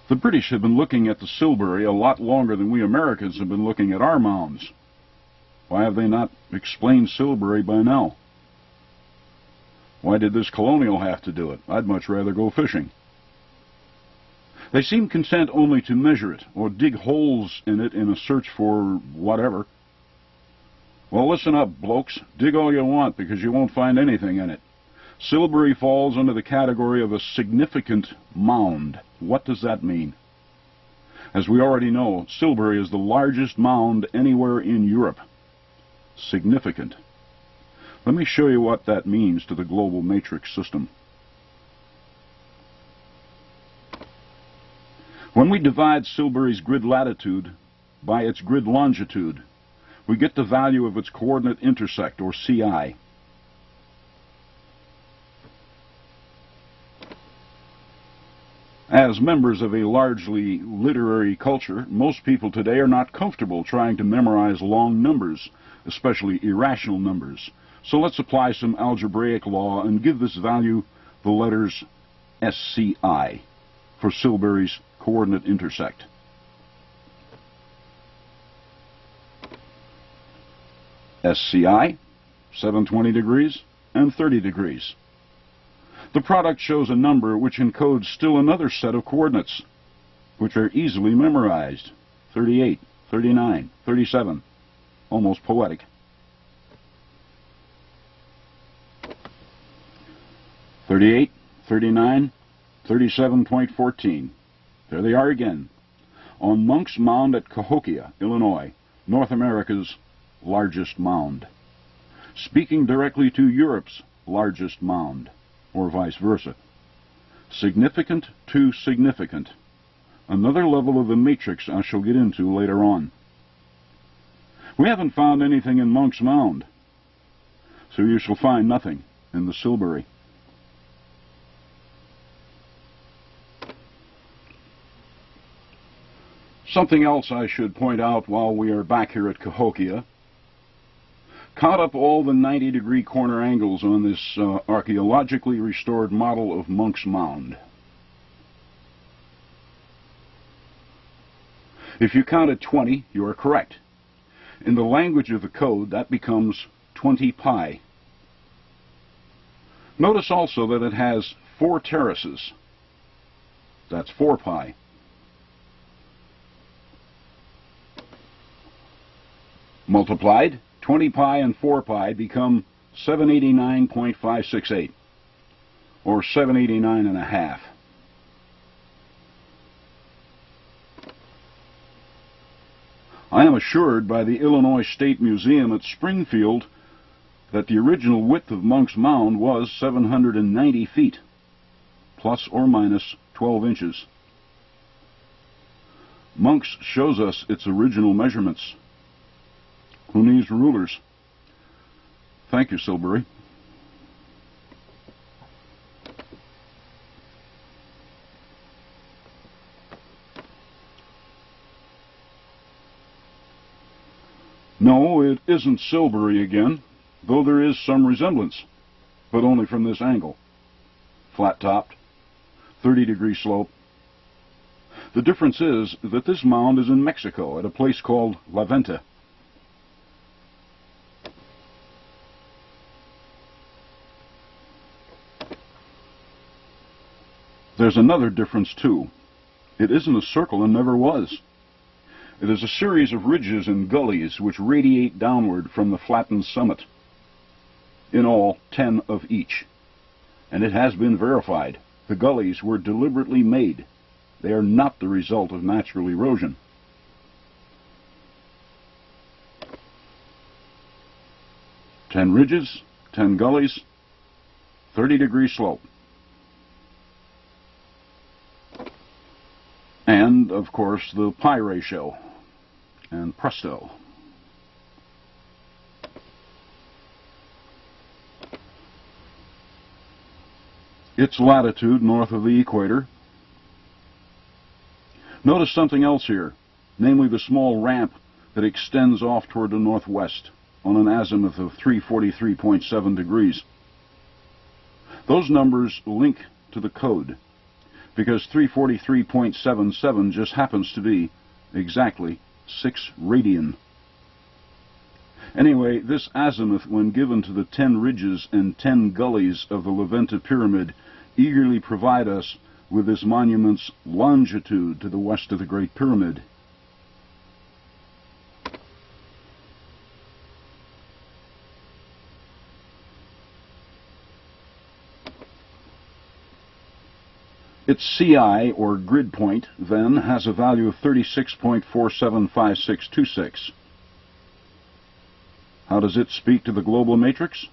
The British have been looking at the Silbury a lot longer than we Americans have been looking at our mounds. Why have they not explained Silbury by now? Why did this colonial have to do it? I'd much rather go fishing. They seem content only to measure it, or dig holes in it in a search for whatever. Well, listen up, blokes. Dig all you want, because you won't find anything in it. Silbury falls under the category of a significant mound. What does that mean? As we already know, Silbury is the largest mound anywhere in Europe. Significant. Let me show you what that means to the global matrix system. When we divide Silbury's grid latitude by its grid longitude, we get the value of its coordinate intersect, or CI. As members of a largely literary culture, most people today are not comfortable trying to memorize long numbers, especially irrational numbers. So let's apply some algebraic law and give this value the letters SCI for Silbury's coordinate intersect. SCI, 720 degrees and 30 degrees. The product shows a number which encodes still another set of coordinates, which are easily memorized. 38, 39, 37. Almost poetic. "38, 39, 37.14. There they are again, on Munck's Mound at Cahokia, Illinois, North America's largest mound. Speaking directly to Europe's largest mound, or vice versa. Significant to significant. Another level of the matrix I shall get into later on. We haven't found anything in Munck's Mound, so you shall find nothing in the Silbury. Something else I should point out while we are back here at Cahokia. Count up all the 90-degree corner angles on this archaeologically restored model of Munck's Mound. If you counted 20, you are correct. In the language of the code, that becomes 20 pi. Notice also that it has 4 terraces. That's 4 pi. Multiplied, 20 pi and 4 pi become 789.568, or 789 and a half. I am assured by the Illinois State Museum at Springfield that the original width of Munck's Mound was 790 feet, plus or minus 12 inches. Munck's shows us its original measurements. Who needs rulers? Thank you, Silbury. No, it isn't Silbury again, though there is some resemblance, but only from this angle. Flat-topped, 30-degree slope. The difference is that this mound is in Mexico, at a place called La Venta. There's another difference, too. It isn't a circle and never was. It is a series of ridges and gullies which radiate downward from the flattened summit. In all, 10 of each. And it has been verified. The gullies were deliberately made. They are not the result of natural erosion. Ten ridges, 10 gullies, 30-degree slope. And, of course, the pi ratio. And presto. Its latitude north of the equator. Notice something else here, namely the small ramp that extends off toward the northwest on an azimuth of 343.7 degrees. Those numbers link to the code, because 343.77 just happens to be exactly 6 radian. Anyway, this azimuth, when given to the 10 ridges and 10 gullies of the Levanta Pyramid, eagerly provide us with this monument's longitude to the west of the Great Pyramid. Its CI, or grid point, then, has a value of 36.475626. How does it speak to the global matrix?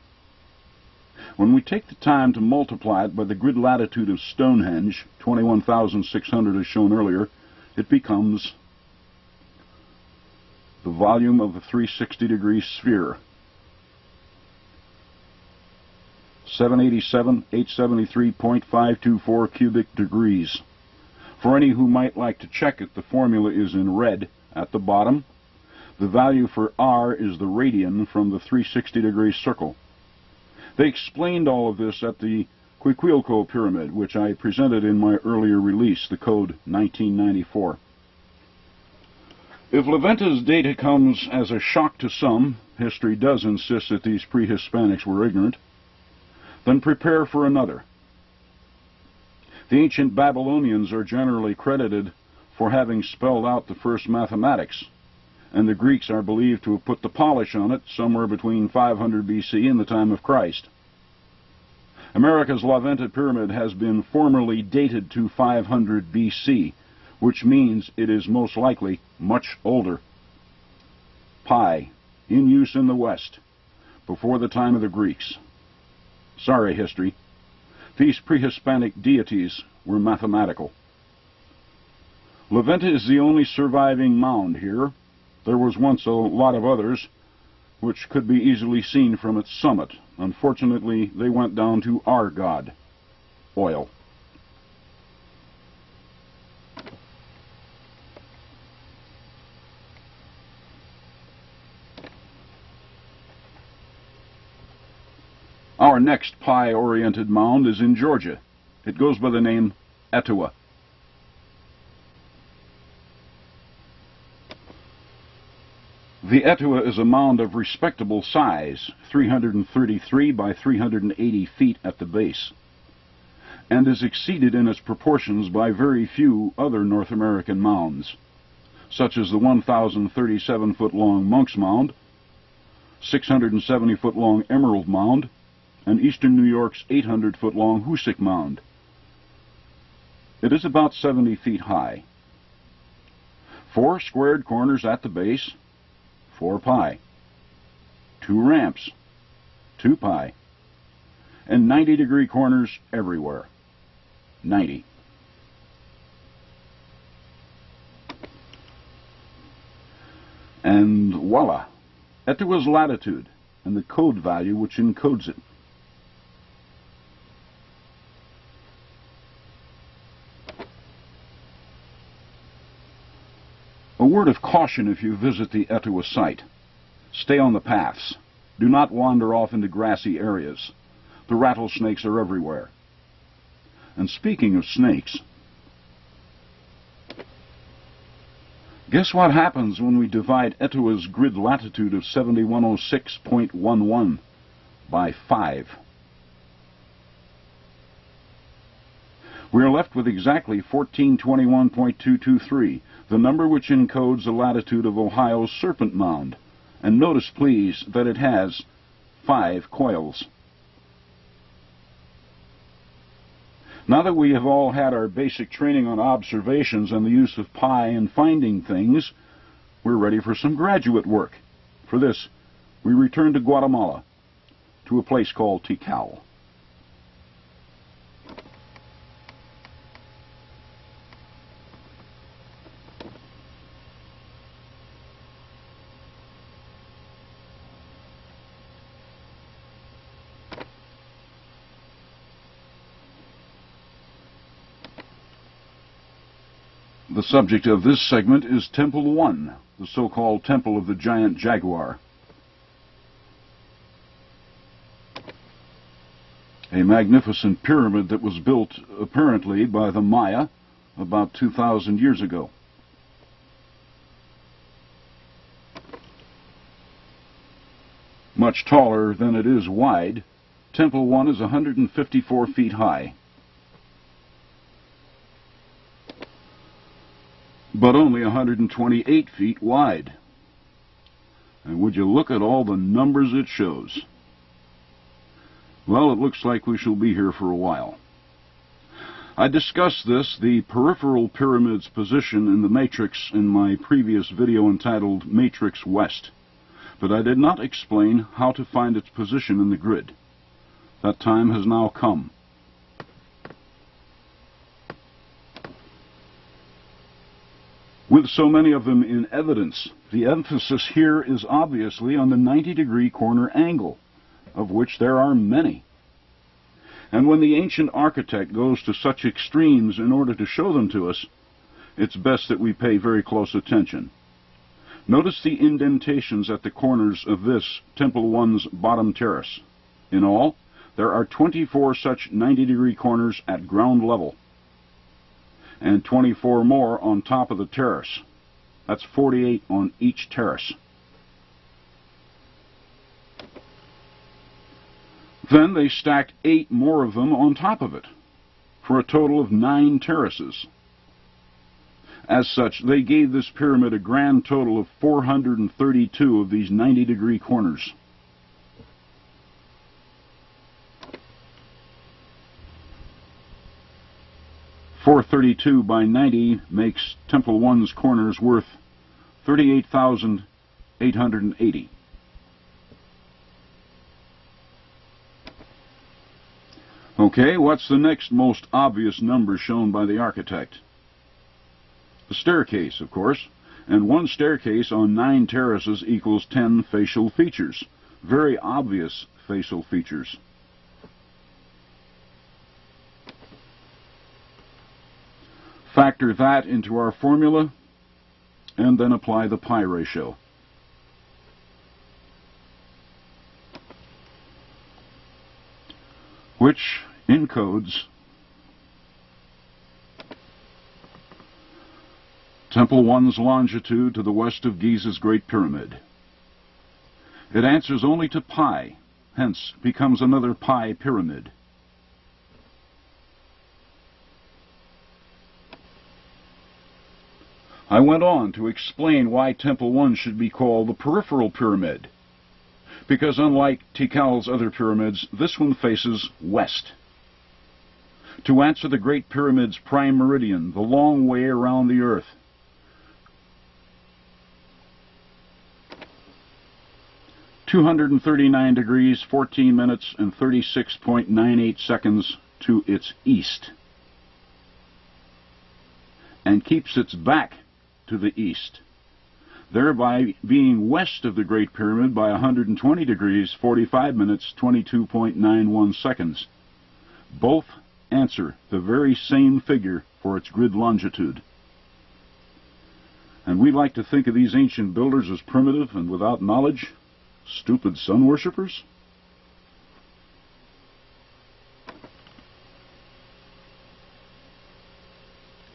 When we take the time to multiply it by the grid latitude of Stonehenge, 21,600 as shown earlier, it becomes the volume of the 360-degree sphere. 787,873.524 cubic degrees. For any who might like to check it, the formula is in red at the bottom. The value for R is the radian from the 360-degree circle. They explained all of this at the Quiquilco Pyramid, which I presented in my earlier release, the code 1994. If Levanta's data comes as a shock to some, history does insist that these pre-Hispanics were ignorant, then prepare for another. The ancient Babylonians are generally credited for having spelled out the first mathematics, and the Greeks are believed to have put the polish on it somewhere between 500 BC and the time of Christ. America's Levanta Pyramid has been formally dated to 500 BC, which means it is most likely much older. Pi, in use in the West, before the time of the Greeks. Sorry, history. These pre-Hispanic deities were mathematical. Levanta is the only surviving mound here. There was once a lot of others, which could be easily seen from its summit. Unfortunately, they went down to our god, oil. Our next pi-oriented mound is in Georgia. It goes by the name Etowah. The Etowah is a mound of respectable size, 333 by 380 feet at the base, and is exceeded in its proportions by very few other North American mounds, such as the 1,037-foot-long Munck's Mound, 670-foot-long Emerald Mound, and eastern New York's 800-foot-long Hoosick Mound. It is about 70 feet high. 4 squared corners at the base, 4 pi, 2 ramps, 2 pi, and 90-degree corners everywhere, 90. And voila, Etowah's latitude and the code value which encodes it. A word of caution if you visit the Etowah site. Stay on the paths. Do not wander off into grassy areas. The rattlesnakes are everywhere. And speaking of snakes, guess what happens when we divide Etowah's grid latitude of 7106.11 by 5? We are left with exactly 1421.223, the number which encodes the latitude of Ohio's Serpent Mound. And notice, please, that it has 5 coils. Now that we have all had our basic training on observations and the use of pi in finding things, we're ready for some graduate work. For this, we return to Guatemala, to a place called Tikal. The subject of this segment is Temple 1, the so-called Temple of the Giant Jaguar. A magnificent pyramid that was built, apparently, by the Maya about 2,000 years ago. Much taller than it is wide, Temple 1 is 154 feet high, but only 128 feet wide. And would you look at all the numbers it shows? Well, it looks like we shall be here for a while. I discussed the peripheral pyramid's position in the matrix, in my previous video entitled Matrix West, but I did not explain how to find its position in the grid. That time has now come. With so many of them in evidence, the emphasis here is obviously on the 90-degree corner angle, of which there are many. And when the ancient architect goes to such extremes in order to show them to us, it's best that we pay very close attention. Notice the indentations at the corners of this Temple 1's bottom terrace. In all, there are 24 such 90-degree corners at ground level, and 24 more on top of the terrace. That's 48 on each terrace. Then they stacked 8 more of them on top of it, for a total of 9 terraces. As such, they gave this pyramid a grand total of 432 of these 90-degree corners. .432 by 90 makes Temple 1's corners worth 38,880. Okay, what's the next most obvious number shown by the architect? The staircase, of course, and one staircase on 9 terraces equals 10 facial features. Very obvious facial features. Factor that into our formula, and then apply the pi ratio. Which encodes Temple 1's longitude to the west of Giza's Great Pyramid. It answers only to pi, hence becomes another pi pyramid. I went on to explain why Temple 1 should be called the peripheral pyramid, because unlike Tikal's other pyramids, this one faces west. To answer the Great Pyramid's prime meridian, the long way around the earth. (239 degrees, 14 minutes, and 36.98 seconds) to its east, and keeps its back to the east, thereby being west of the Great Pyramid by 120 degrees, 45 minutes, 22.91 seconds. Both answer the very same figure for its grid longitude. And we like to think of these ancient builders as primitive and without knowledge, stupid sun worshippers.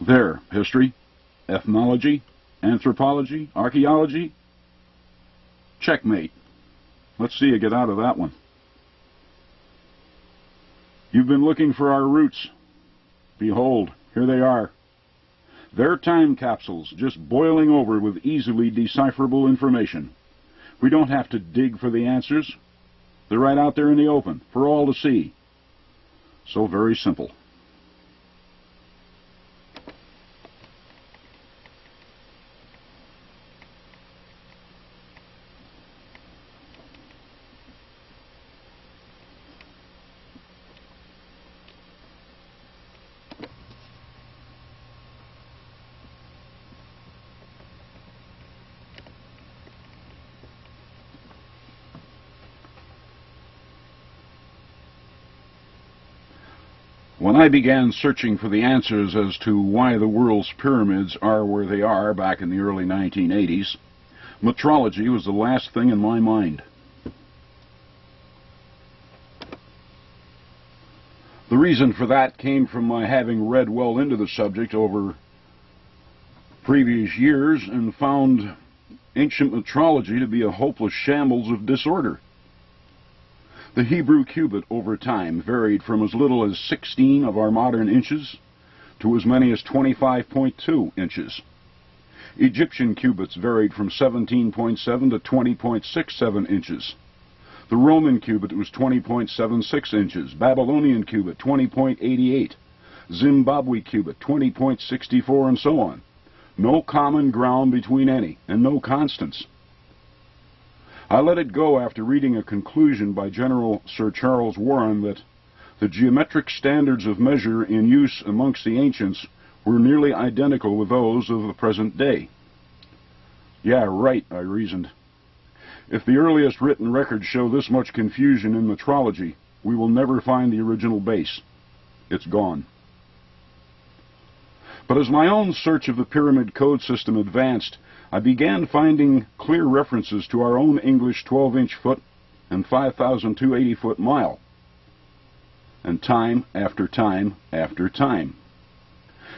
There, history, ethnology, anthropology, archaeology. Checkmate. Let's see you get out of that one. You've been looking for our roots. Behold, here they are. They're time capsules, just boiling over with easily decipherable information. We don't have to dig for the answers. They're right out there in the open, for all to see. So very simple. When I began searching for the answers as to why the world's pyramids are where they are back in the early 1980s, metrology was the last thing in my mind. The reason for that came from my having read well into the subject over previous years and found ancient metrology to be a hopeless shambles of disorder. The Hebrew cubit over time varied from as little as 16 of our modern inches to as many as 25.2 inches. Egyptian cubits varied from 17.7 to 20.67 inches. The Roman cubit was 20.76 inches. Babylonian cubit 20.88. Zimbabwe cubit 20.64, and so on. No common ground between any, and no constants. I let it go after reading a conclusion by General Sir Charles Warren that the geometric standards of measure in use amongst the ancients were nearly identical with those of the present day. Yeah, right, I reasoned. If the earliest written records show this much confusion in metrology, we will never find the original base. It's gone. But as my own search of the pyramid code system advanced, I began finding clear references to our own English 12-inch foot and 5,280-foot mile. And time after time after time.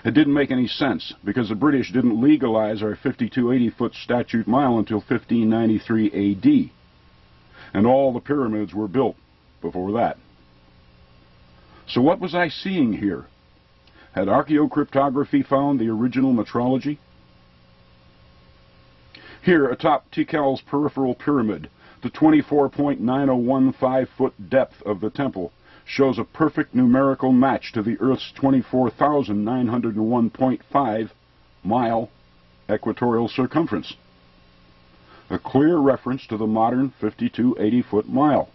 It didn't make any sense, because the British didn't legalize our 5,280-foot statute mile until 1593 A.D., and all the pyramids were built before that. So what was I seeing here? Had archaeocryptography found the original metrology? Here, atop Tikal's peripheral pyramid, the 24.9015-foot depth of the temple shows a perfect numerical match to the Earth's 24,901.5 mile equatorial circumference. A clear reference to the modern 5,280-foot mile.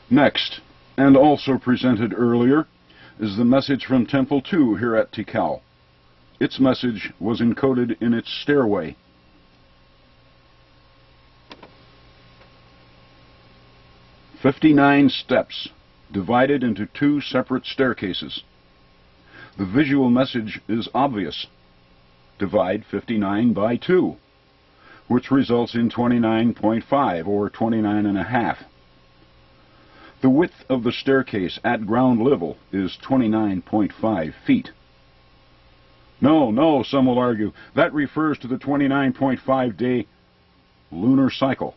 Next, and also presented earlier, is the message from Temple 2 here at Tikal. Its message was encoded in its stairway. "59 steps, divided into 2 separate staircases. The visual message is obvious. Divide 59 by 2, which results in 29.5, or 29.5. The width of the staircase at ground level is 29.5 feet. No, some will argue, that refers to the 29.5-day lunar cycle.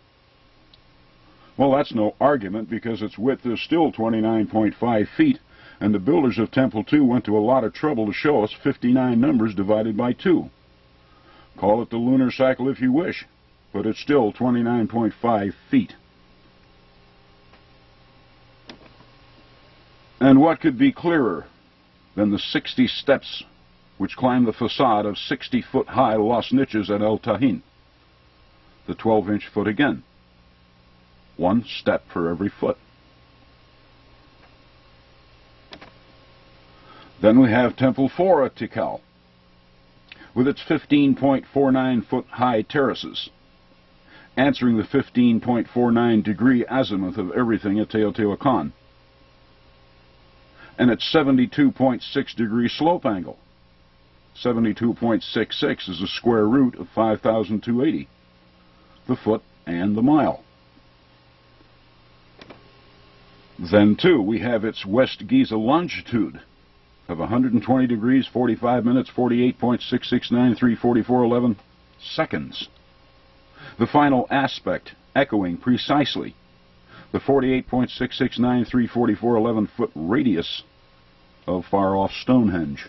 Well, that's no argument, because its width is still 29.5 feet, and the builders of Temple 2 went to a lot of trouble to show us 59 numbers divided by 2. Call it the lunar cycle if you wish, but it's still 29.5 feet. And what could be clearer than the 60 steps which climb the facade of 60-foot-high Los Niches at El Tahin? The 12-inch foot again. 1 step for every foot. Then we have Temple 4 at Tikal, with its 15.49-foot-high terraces, answering the 15.49-degree azimuth of everything at Teotihuacan, and its 72.6-degree slope angle. 72.66 is the square root of 5,280, the foot and the mile. Then, too, we have its West Giza longitude of 120 degrees, 45 minutes, 48.6693, 4411 seconds. The final aspect echoing precisely the 48.6693, 4411 foot radius of far-off Stonehenge.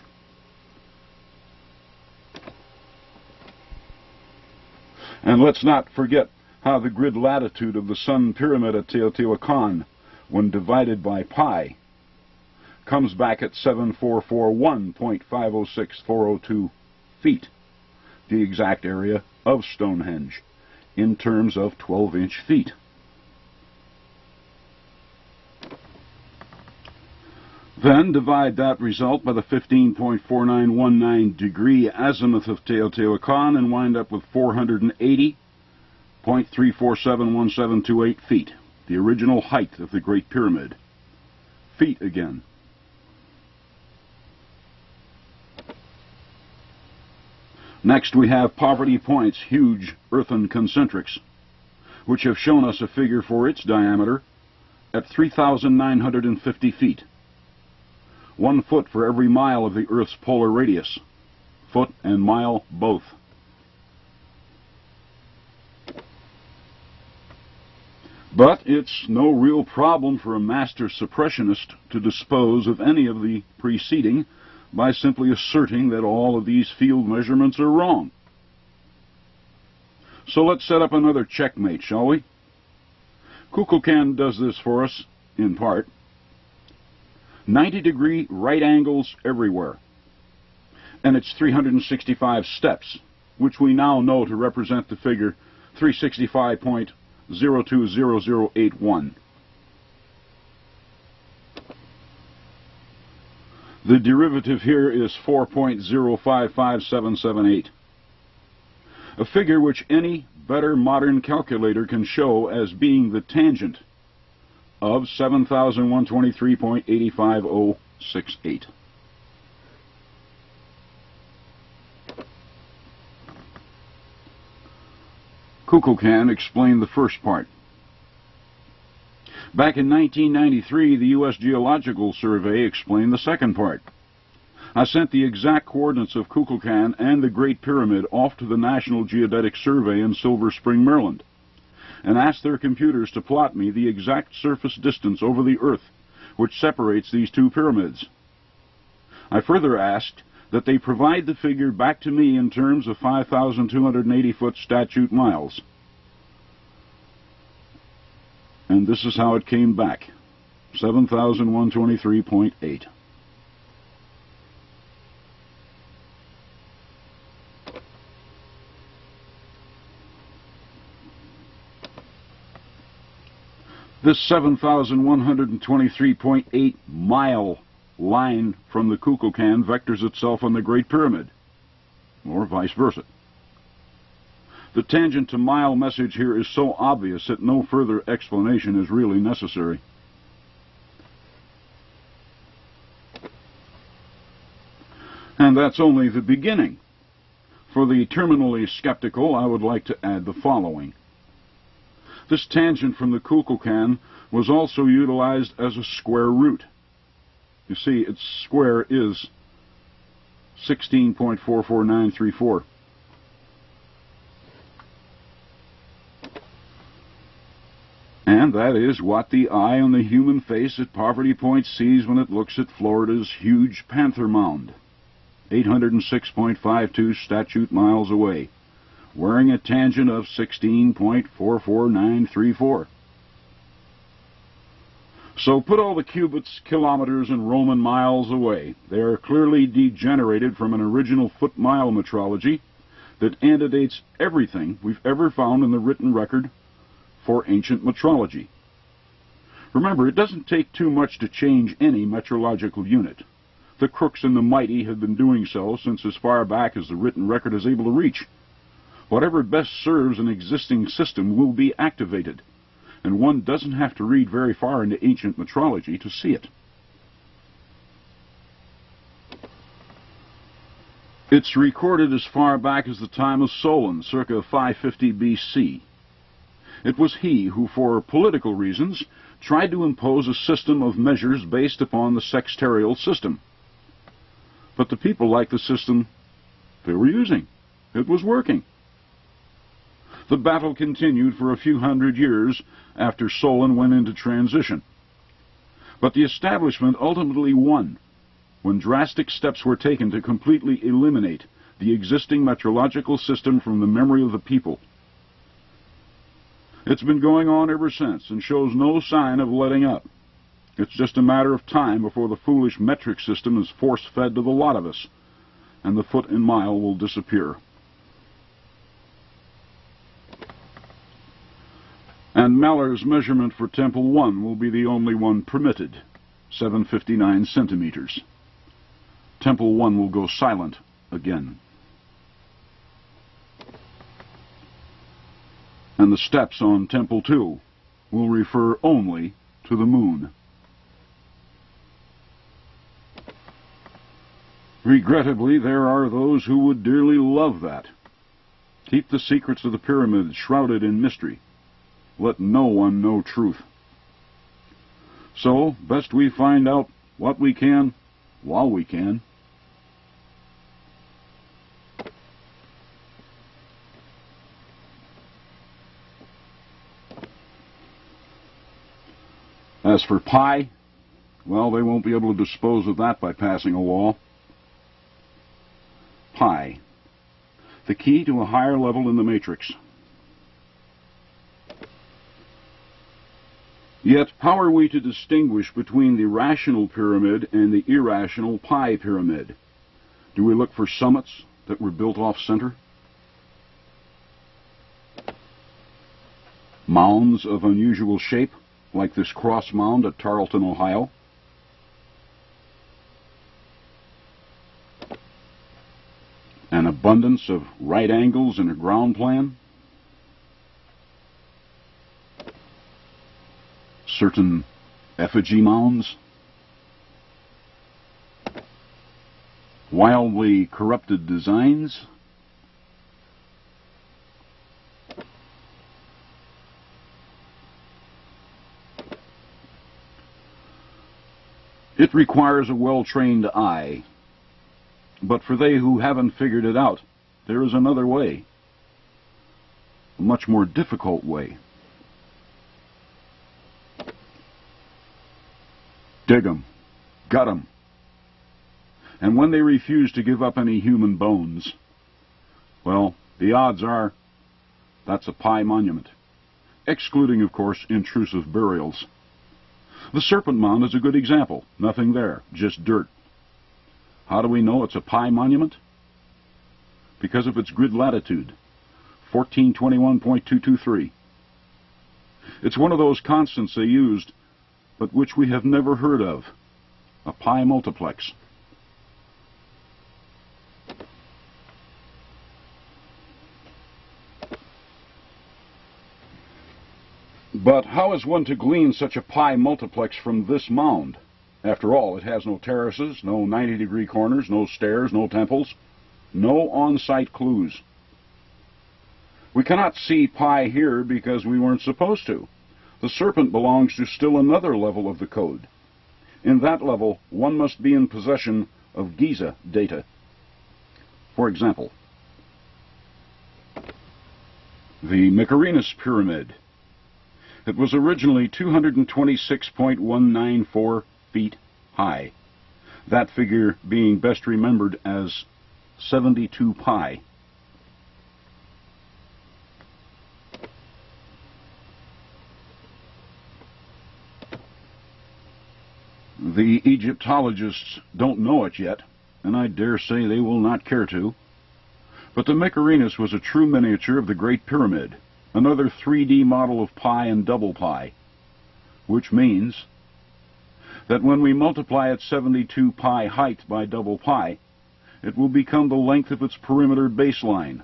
And let's not forget how the grid latitude of the Sun Pyramid at Teotihuacan, when divided by pi, comes back at 7441.506402 feet, the exact area of Stonehenge, in terms of 12-inch feet. Then divide that result by the 15.4919 degree azimuth of Teotihuacan and wind up with 480 .3471728 feet, the original height of the Great Pyramid. Feet again. Next we have Poverty Point's huge earthen concentrics, which have shown us a figure for its diameter at 3,950 feet. 1 foot for every mile of the Earth's polar radius. Foot and mile both. But it's no real problem for a master suppressionist to dispose of any of the preceding by simply asserting that all of these field measurements are wrong. So let's set up another checkmate, shall we? Kukulkan does this for us, in part. 90-degree right angles everywhere. And it's 365 steps, which we now know to represent the figure 365.020081. The derivative here is 4.055778, a figure which any better modern calculator can show as being the tangent of 7,123.85068. Kukulkan explained the first part. Back in 1993, the U.S. Geological Survey explained the second part. I sent the exact coordinates of Kukulkan and the Great Pyramid off to the National Geodetic Survey in Silver Spring, Maryland, and asked their computers to plot me the exact surface distance over the Earth which separates these two pyramids. I further asked that they provide the figure back to me in terms of 5,280-foot statute miles. And this is how it came back, 7,123.8. This 7,123.8 mile line from the Kukulkan vectors itself on the Great Pyramid, or vice versa. The tangent to mile message here is so obvious that no further explanation is really necessary. And that's only the beginning. For the terminally skeptical, I would like to add the following. This tangent from the Kukulkan was also utilized as a square root. You see, its square is 16.44934. And that is what the eye on the human face at Poverty Point sees when it looks at Florida's huge Panther Mound, 806.52 statute miles away, wearing a tangent of 16.44934. So put all the cubits, kilometers, and Roman miles away. They are clearly degenerated from an original foot-mile metrology that antedates everything we've ever found in the written record for ancient metrology. Remember, it doesn't take too much to change any metrological unit. The crooks and the mighty have been doing so since as far back as the written record is able to reach. Whatever best serves an existing system will be activated, and one doesn't have to read very far into ancient metrology to see it. It's recorded as far back as the time of Solon, circa 550 BC. It was he who, for political reasons, tried to impose a system of measures based upon the sextarial system. But the people liked the system they were using. It was working. The battle continued for a few hundred years after Solon went into transition. But the establishment ultimately won when drastic steps were taken to completely eliminate the existing metrological system from the memory of the people. It's been going on ever since and shows no sign of letting up. It's just a matter of time before the foolish metric system is force-fed to the lot of us, and the foot and mile will disappear. And Maller's measurement for Temple 1 will be the only one permitted, 759 centimeters. Temple 1 will go silent again. and the steps on Temple 2 will refer only to the moon. Regrettably, there are those who would dearly love that. Keep the secrets of the pyramids shrouded in mystery. Let no one know truth. So, best we find out what we can while we can. As for pi, well, they won't be able to dispose of that by passing a wall. Pi, the key to a higher level in the matrix. Yet, how are we to distinguish between the rational pyramid and the irrational pi pyramid? Do we look for summits that were built off-center? Mounds of unusual shape, like this cross mound at Tarleton, Ohio? An abundance of right angles in a ground plan? Certain effigy mounds? Wildly corrupted designs? It requires a well-trained eye. But for they who haven't figured it out, there is another way. A much more difficult way. Dig 'em. Gut 'em. And when they refuse to give up any human bones, well, the odds are that's a pi monument. Excluding, of course, intrusive burials. The Serpent Mound is a good example. Nothing there, just dirt. How do we know it's a pi monument? Because of its grid latitude, 1421.223. It's one of those constants they used, but which we have never heard of, a pi multiplex. But how is one to glean such a pi multiplex from this mound? After all, it has no terraces, no 90-degree corners, no stairs, no temples, no on-site clues. We cannot see pi here because we weren't supposed to. The serpent belongs to still another level of the code. In that level, one must be in possession of Giza data. For example, the Mycerinus Pyramid. It was originally 226.194 feet high, that figure being best remembered as 72 pi. The Egyptologists don't know it yet, and I dare say they will not care to, but the Mycerinus was a true miniature of the Great Pyramid, another 3D model of pi and double pi, which means that when we multiply its 72 pi height by double pi, it will become the length of its perimeter baseline.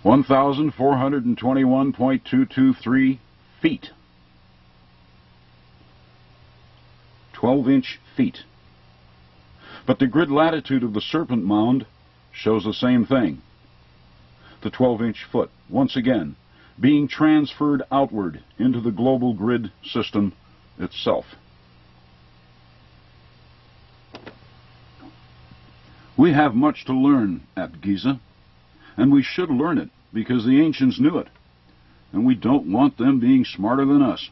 1,421.223 feet. 12-inch feet. But the grid latitude of the Serpent Mound shows the same thing. The 12-inch foot, once again, being transferred outward into the global grid system itself. We have much to learn at Giza, and we should learn it because the ancients knew it, and we don't want them being smarter than us.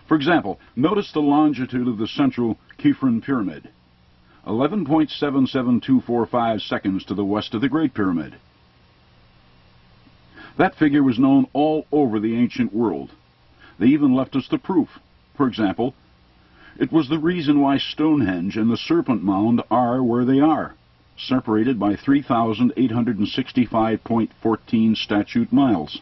For example, notice the longitude of the central Khafre Pyramid, 11.77245 seconds to the west of the Great Pyramid. That figure was known all over the ancient world. They even left us the proof. For example, it was the reason why Stonehenge and the Serpent Mound are where they are, separated by 3,865.14 statute miles.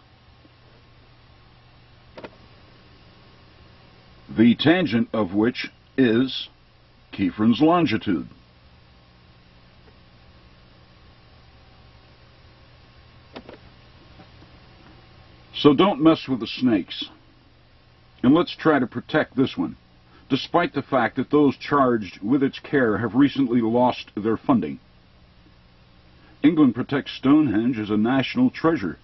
The tangent of which is Khafre's longitude. So don't mess with the snakes. And let's try to protect this one, despite the fact that those charged with its care have recently lost their funding. England protects Stonehenge as a national treasure.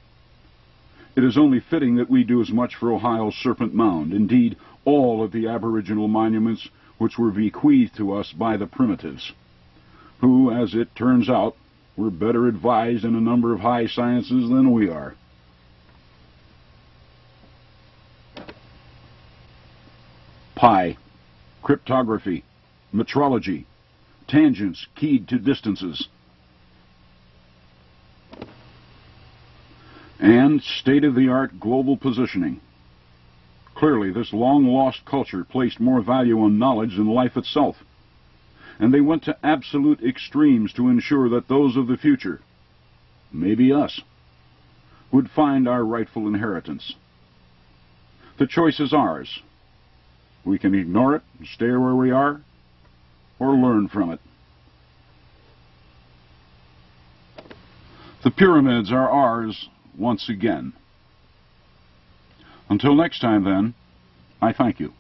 It is only fitting that we do as much for Ohio's Serpent Mound, indeed, all of the Aboriginal monuments which were bequeathed to us by the primitives, who, as it turns out, were better advised in a number of high sciences than we are. Pi, cryptography, metrology, tangents keyed to distances, and state-of-the-art global positioning. Clearly, this long-lost culture placed more value on knowledge than life itself, and they went to absolute extremes to ensure that those of the future, maybe us, would find our rightful inheritance. The choice is ours. We can ignore it and stay where we are, or learn from it. The pyramids are ours once again. Until next time, then, I thank you.